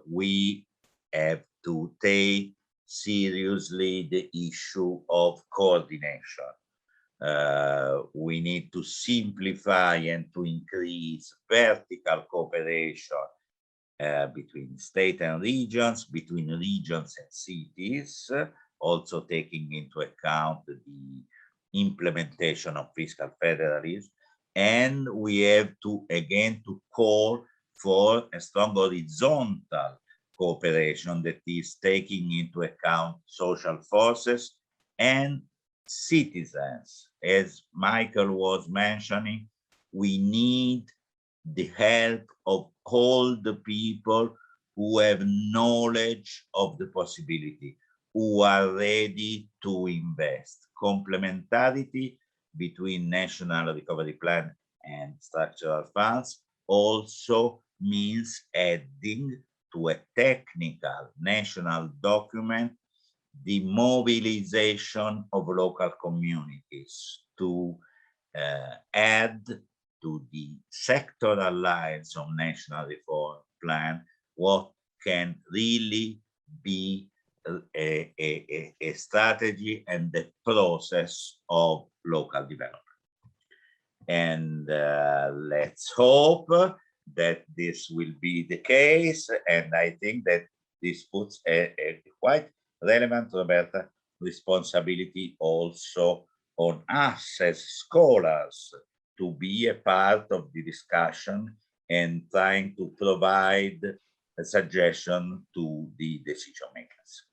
C: we have to take seriously the issue of coordination. We need to simplify and to increase vertical cooperation between state and regions, between regions and cities, also taking into account the implementation of fiscal federalism. And we have to, again, to call for a strong horizontal cooperation that is taking into account social forces and citizens. As Mikel was mentioning, we need the help of all the people who have knowledge of the possibility, who are ready to invest. Complementarity between national recovery plan and structural funds also means adding to a technical national document the mobilization of local communities to add to the sectoral lines of national reform plan what can really be a strategy and the process of local development. And let's hope that this will be the case. And I think that this puts a quite relevant, Roberta, responsibility also on us as scholars to be a part of the discussion and trying to provide a suggestion to the decision makers.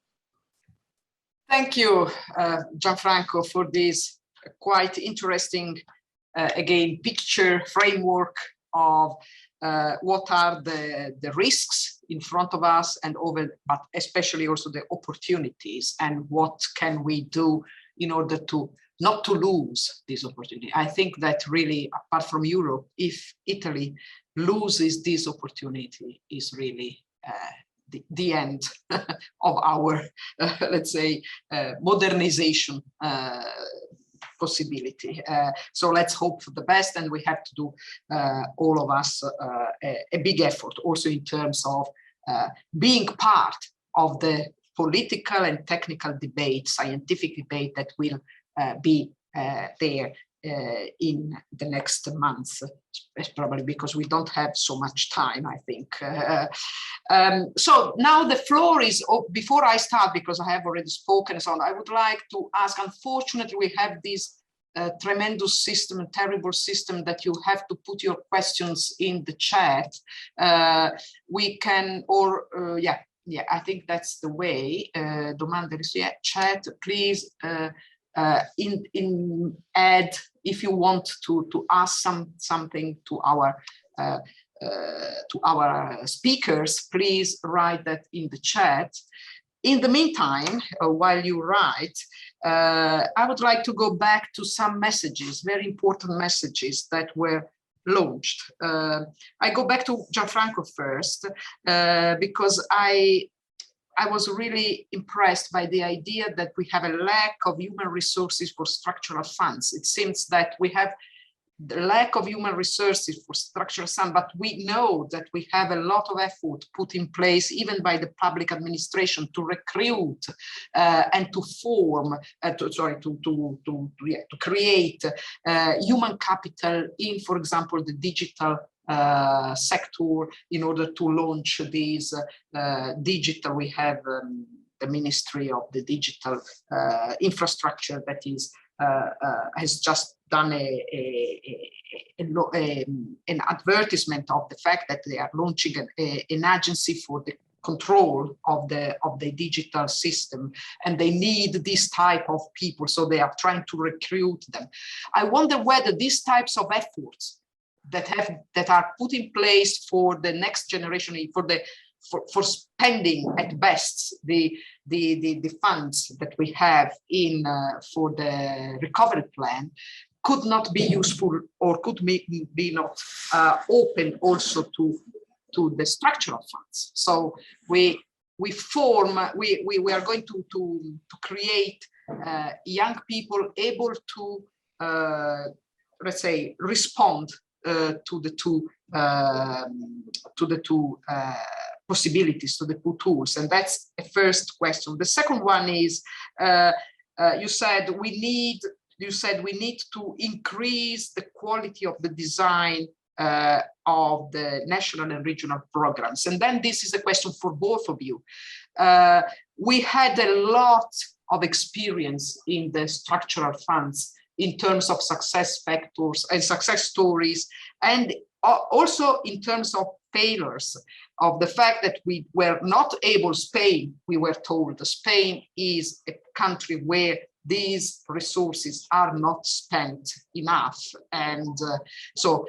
A: Thank you, Gianfranco, for this quite interesting, again, picture framework of what are the risks in front of us and but especially also the opportunities and what can we do in order to not to lose this opportunity. I think that really, apart from Europe, if Italy loses this opportunity, is really the end of our, let's say, modernization possibility. So let's hope for the best, and we have to do, all of us, a big effort also in terms of being part of the political and technical debate, scientific debate that will be there in the next months, probably because we don't have so much time, I think. So now the floor is, before I start, because I have already spoken, so I would like to ask, unfortunately, we have this tremendous system, a terrible system that you have to put your questions in the chat. We can, or yeah, I think that's the way. Domande, chat, please add if you want to ask something to our speakers. Please write that in the chat. In the meantime, while you write, I would like to go back to some messages, very important messages that were launched. I go back to Gianfranco first, because I was really impressed by the idea that we have a lack of human resources for structural funds. It seems that we have the lack of human resources for structural science, but we know that we have a lot of effort put in place, even by the public administration, to recruit and to form, to create human capital in, for example, the digital sector, in order to launch these digital. We have the Ministry of the Digital Infrastructure that is has just done an advertisement of the fact that they are launching an agency for the control of the digital system, and they need this type of people, so they are trying to recruit them. I wonder whether these types of efforts that are put in place for the next generation, for spending at best the funds that we have in for the recovery plan, could not be useful, or could be not open also to the structural funds. So we are going to create young people able to let's say respond to the two possibilities, to the two tools, and that's a first question. The second one is you said we need to increase the quality of the design of the national and regional programs, and then this is a question for both of you. We had a lot of experience in the structural funds in terms of success factors and success stories, and also in terms of failures, of the fact that we were not able. Spain, we were told, Spain is a country where these resources are not spent enough. And so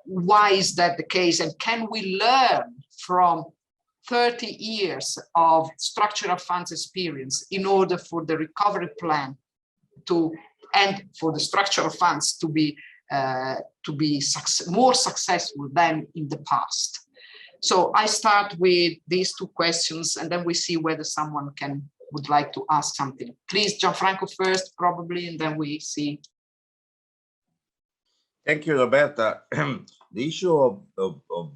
A: why is that the case? And can we learn from 30 years of structural funds experience in order for the recovery plan and for the structural funds to be more successful than in the past? So I start with these two questions, and then we see whether someone would like to ask something. Please, Gianfranco first, probably, and then we see.
C: Thank you, Roberta. The issue of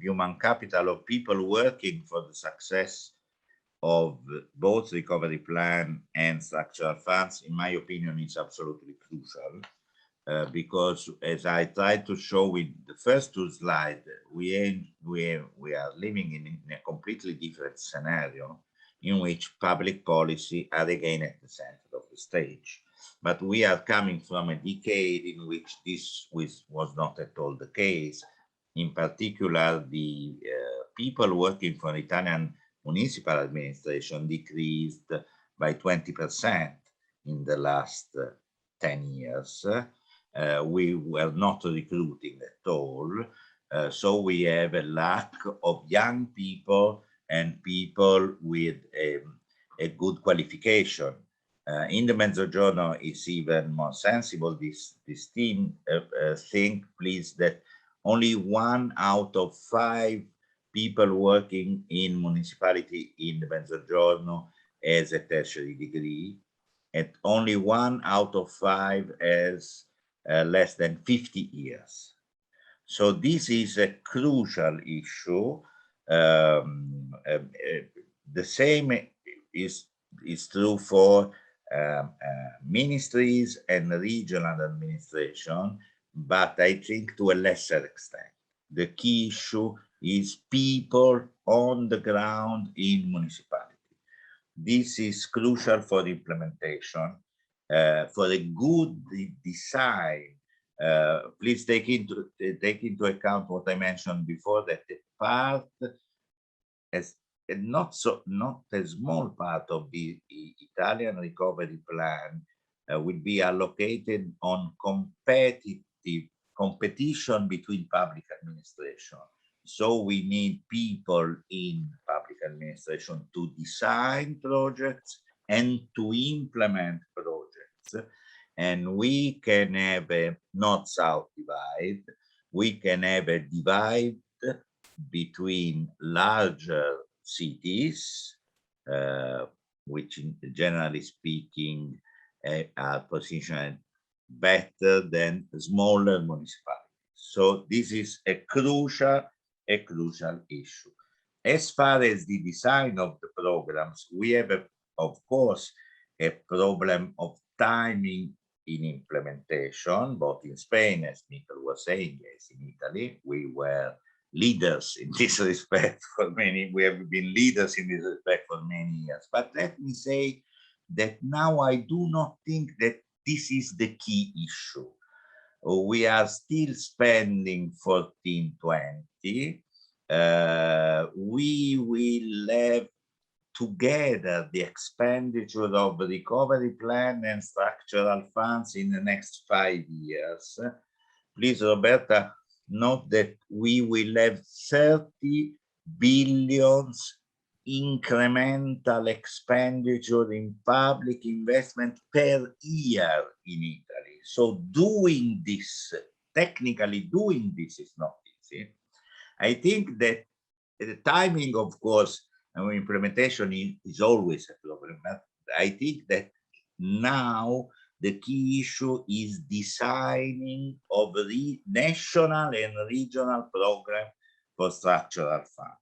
C: human capital, of people working for the success of both recovery plan and structural funds, in my opinion, is absolutely crucial. Because, as I tried to show with the first two slides, we are living in a completely different scenario, in which public policy are again at the center of the stage. But we are coming from a decade in which this was not at all the case. In particular, the people working for Italian municipal administration decreased by 20% in the last 10 years. We were not recruiting at all. So we have a lack of young people and people with a good qualification. In the Mezzogiorno, it's even more sensible. This team think, please, that only 1 out of 5 people working in municipality in the Mezzogiorno has a tertiary degree, and only 1 out of 5 has less than 50 years. So this is a crucial issue. The same is true for ministries and regional administration, but I think to a lesser extent. The key issue is people on the ground in municipality. This is crucial for the implementation, for a good design. Please take into account what I mentioned before, that the part, not a small part of the Italian recovery plan will be allocated on competition between public administration. So we need people in public administration to design projects and to implement projects. And we can have a north-south divide. We can have a divide between larger cities, which generally speaking are positioned better than smaller municipalities. So this is a crucial issue. As far as the design of the programs, we have, of course, a problem of timing in implementation, both in Spain, as Mikel was saying, as in Italy. We were leaders in this respect we have been leaders in this respect for many years. But let me say that now I do not think that this is the key issue. We are still spending 1420. We will have together the expenditure of the recovery plan and structural funds in the next 5 years. Please, Roberta, note that we will have 30 billion incremental expenditure in public investment per year in Italy. So doing this, technically doing this is not easy. I think that the timing, of course, implementation is always a problem. But I think that now the key issue is designing of the national and regional program for structural funds.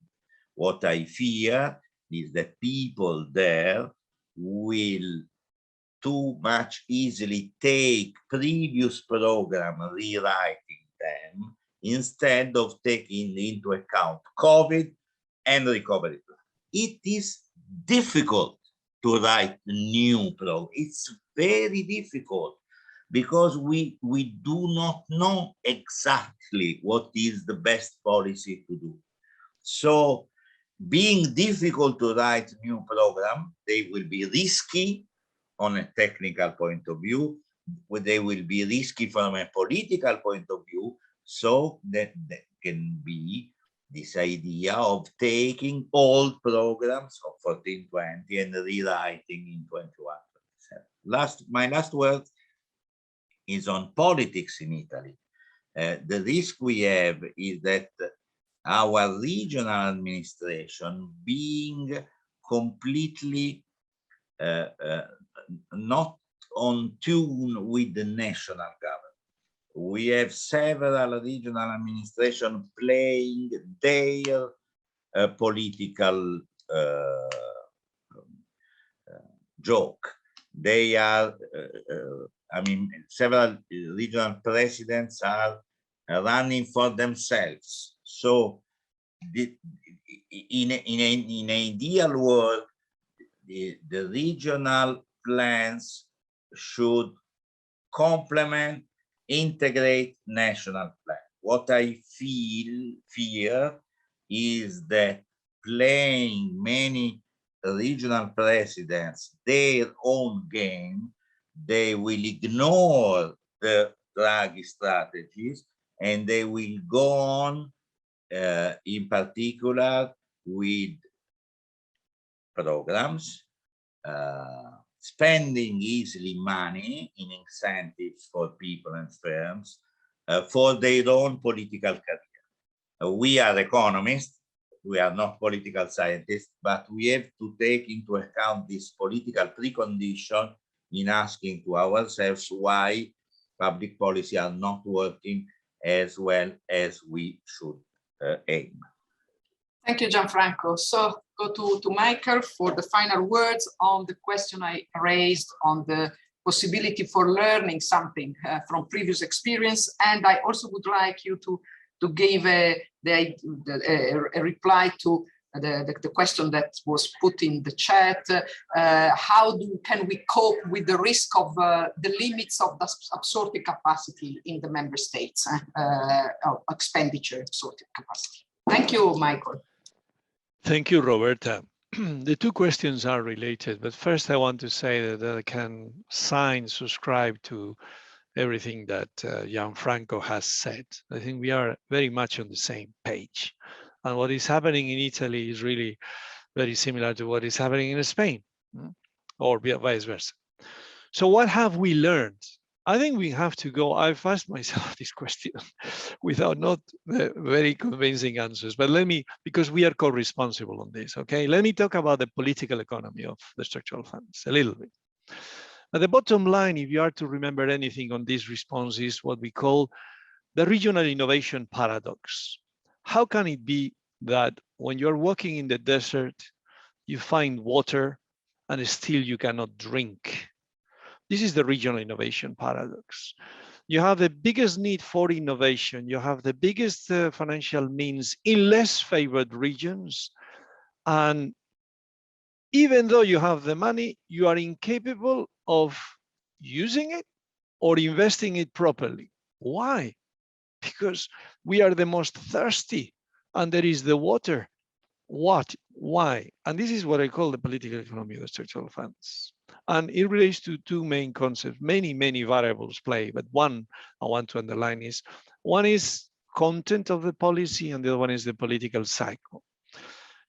C: What I fear is that people there will too much easily take previous program, rewriting them, instead of taking into account COVID and recovery plan. It is difficult to write new program. It's very difficult because we do not know exactly what is the best policy to do. So being difficult to write new program, they will be risky on a technical point of view, they will be risky from a political point of view, so that can be this idea of taking old programs of 1420 and rewriting in 2127. My last word is on politics in Italy. The risk we have is that our regional administration being completely not on tune with the national government. We have several regional administrations playing their political joke. They are, I mean, several regional presidents are running for themselves. So in an ideal world, the regional plans should complement, integrate national plan. What I fear is that playing many regional presidents their own game, they will ignore the Draghi strategies and they will go on in particular with programs, spending easily money in incentives for people and firms for their own political career. We are economists, we are not political scientists, but we have to take into account this political precondition in asking to ourselves why public policy are not working as well as we should aim.
A: Thank you, Gianfranco. So go to Mikel for the final words on the question I raised on the possibility for learning something from previous experience. And I also would like you to give a reply to the question that was put in the chat. How can we cope with the risk of the limits of the absorptive capacity in the member states, of expenditure absorptive capacity? Thank you, Mikel.
B: Thank you, Roberta. The two questions are related, but first I want to say that I can subscribe to everything that Gianfranco has said. I think we are very much on the same page. And what is happening in Italy is really very similar to what is happening in Spain, or vice versa. So what have we learned? I think we have to go, I've asked myself this question without not very convincing answers, but let me, because we are co-responsible on this, okay? Let me talk about the political economy of the structural funds a little bit. At the bottom line, if you are to remember anything on this response, is what we call the regional innovation paradox. How can it be that when you're walking in the desert, you find water and still you cannot drink? This is the regional innovation paradox. You have the biggest need for innovation. You have the biggest financial means in less favored regions. And even though you have the money, you are incapable of using it or investing it properly. Why? Because we are the most thirsty and there is the water. What? Why? And this is what I call the political economy of the structural funds. And it relates to two main concepts. Many variables play, but one I want to underline is, one is content of the policy and the other one is the political cycle.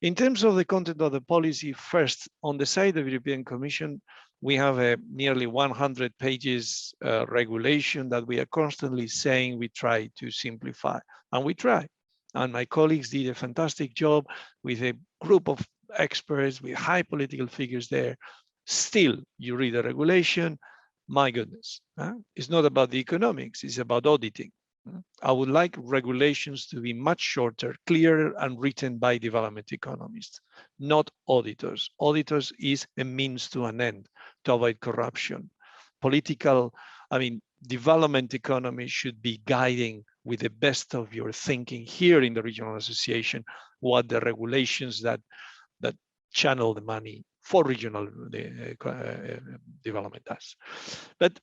B: In terms of the content of the policy, first, on the side of the European Commission, we have a nearly 100 pages regulation that we are constantly saying we try to simplify, and we try. And my colleagues did a fantastic job with a group of experts with high political figures there. Still, you read the regulation, my goodness, it's not about the economics, it's about auditing. I would like regulations to be much shorter, clearer, and written by development economists, not auditors. Auditors is a means to an end to avoid corruption. Development economy should be guiding with the best of your thinking here in the regional association, what the regulations that channel the money for regional development does. But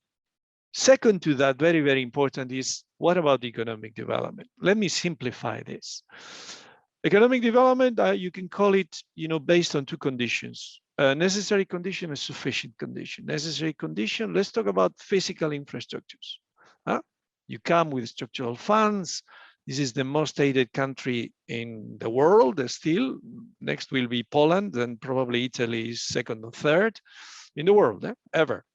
B: second to that, very important is, what about economic development? Let me simplify this. Economic development, you can call it, based on two conditions: necessary condition and sufficient condition. Necessary condition, let's talk about physical infrastructures. You come with structural funds. This is the most aided country in the world still. Next will be Poland, and probably Italy is second or third in the world, ever.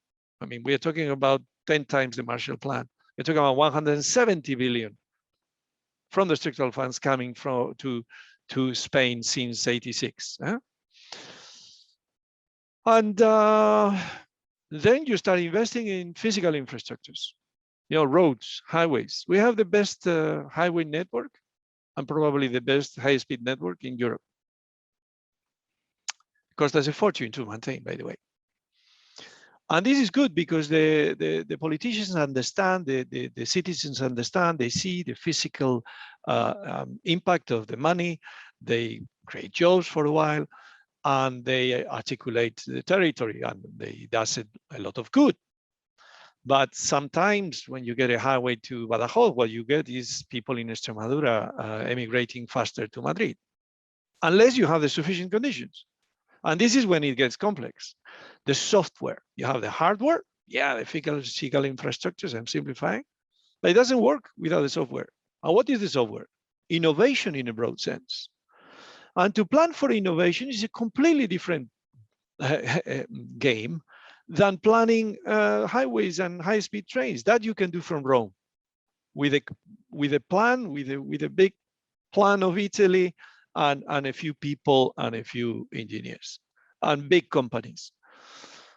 B: I mean, we are talking about 10 times the Marshall Plan. We're talking about 170 billion from the structural funds coming to Spain since '86. And then you start investing in physical infrastructures, roads, highways. We have the best highway network and probably the best high-speed network in Europe. It costs us a fortune to maintain, by the way. And this is good because the politicians understand, the citizens understand, they see the physical impact of the money, they create jobs for a while, and they articulate the territory, and they does a lot of good. But sometimes when you get a highway to Badajoz, what you get is people in Extremadura emigrating faster to Madrid, unless you have the sufficient conditions. And this is when it gets complex. The software, you have the hardware, the physical infrastructures, I'm simplifying, but it doesn't work without the software. And what is the software? Innovation in a broad sense. And to plan for innovation is a completely different game than planning highways and high-speed trains. That you can do from Rome with a plan, with a big plan of Italy, and a few people and a few engineers and big companies.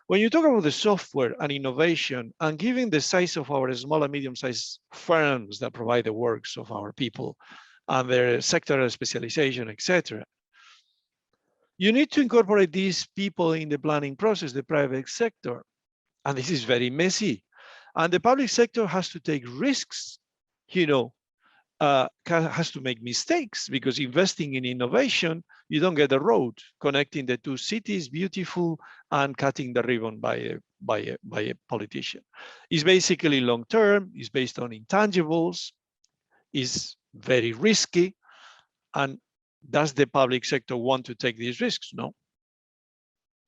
B: When you talk about the software and innovation, and given the size of our small and medium-sized firms that provide the works of our people and their sectoral specialization, etc., you need to incorporate these people in the planning process, the private sector. And this is very messy. And the public sector has to take risks, has to make mistakes, because investing in innovation, you don't get a road connecting the two cities, beautiful, and cutting the ribbon by a politician. It's basically long-term, it's based on intangibles, is very risky. And does the public sector want to take these risks? No.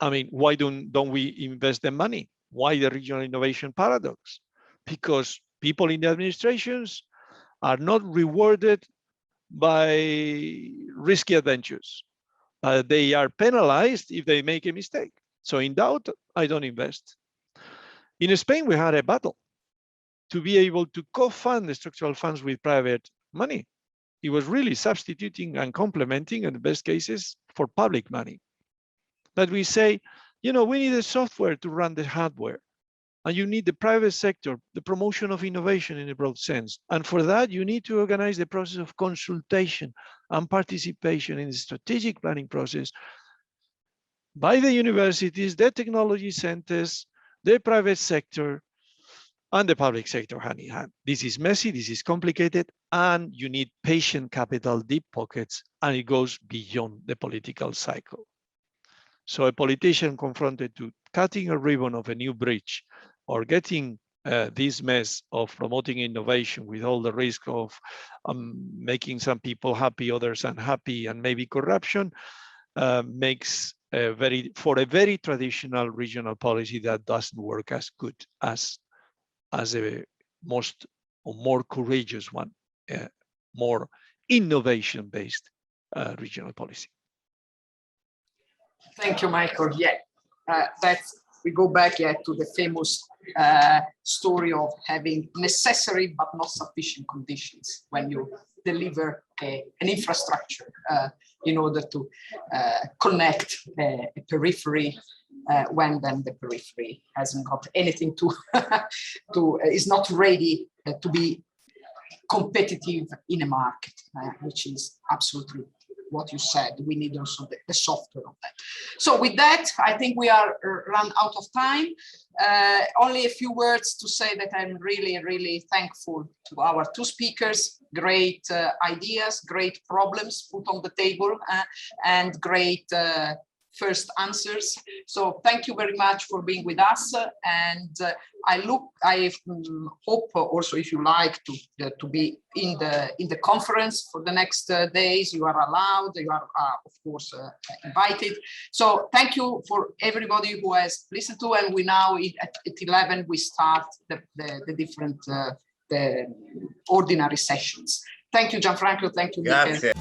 B: I mean, why don't we invest the money? Why the regional innovation paradox? Because people in the administrations are not rewarded by risky adventures. They are penalized if they make a mistake. So in doubt, I don't invest. In Spain, we had a battle to be able to co-fund the structural funds with private money. It was really substituting and complementing, in the best cases, for public money. But we say, we need a software to run the hardware. And you need the private sector, the promotion of innovation in a broad sense. And for that, you need to organize the process of consultation and participation in the strategic planning process by the universities, the technology centers, the private sector, and the public sector hand in hand. This is messy, this is complicated, and you need patient capital, deep pockets, and it goes beyond the political cycle. So a politician confronted to cutting a ribbon of a new bridge or getting this mess of promoting innovation with all the risk of making some people happy, others unhappy, and maybe corruption, makes for a very traditional regional policy that doesn't work as good as a most or more courageous one, more innovation-based regional policy.
A: Thank you, Michael. Yeah, we go back to the famous story of having necessary but not sufficient conditions when you deliver an infrastructure in order to connect a periphery when then the periphery hasn't got anything to is not ready to be competitive in a market, which is absolutely what you said. We need also the software of that. So with that, I think we are run out of time. Only a few words to say that I'm really, really thankful to our two speakers. Great ideas, great problems put on the table, and great first answers. So thank you very much for being with us. And I hope also, if you like to be in the conference for the next days, you are allowed, you are of course invited. So thank you for everybody who has listened to, and we now at 11 we start the different the ordinary sessions. Thank you, Gianfranco. Thank you, Mikel.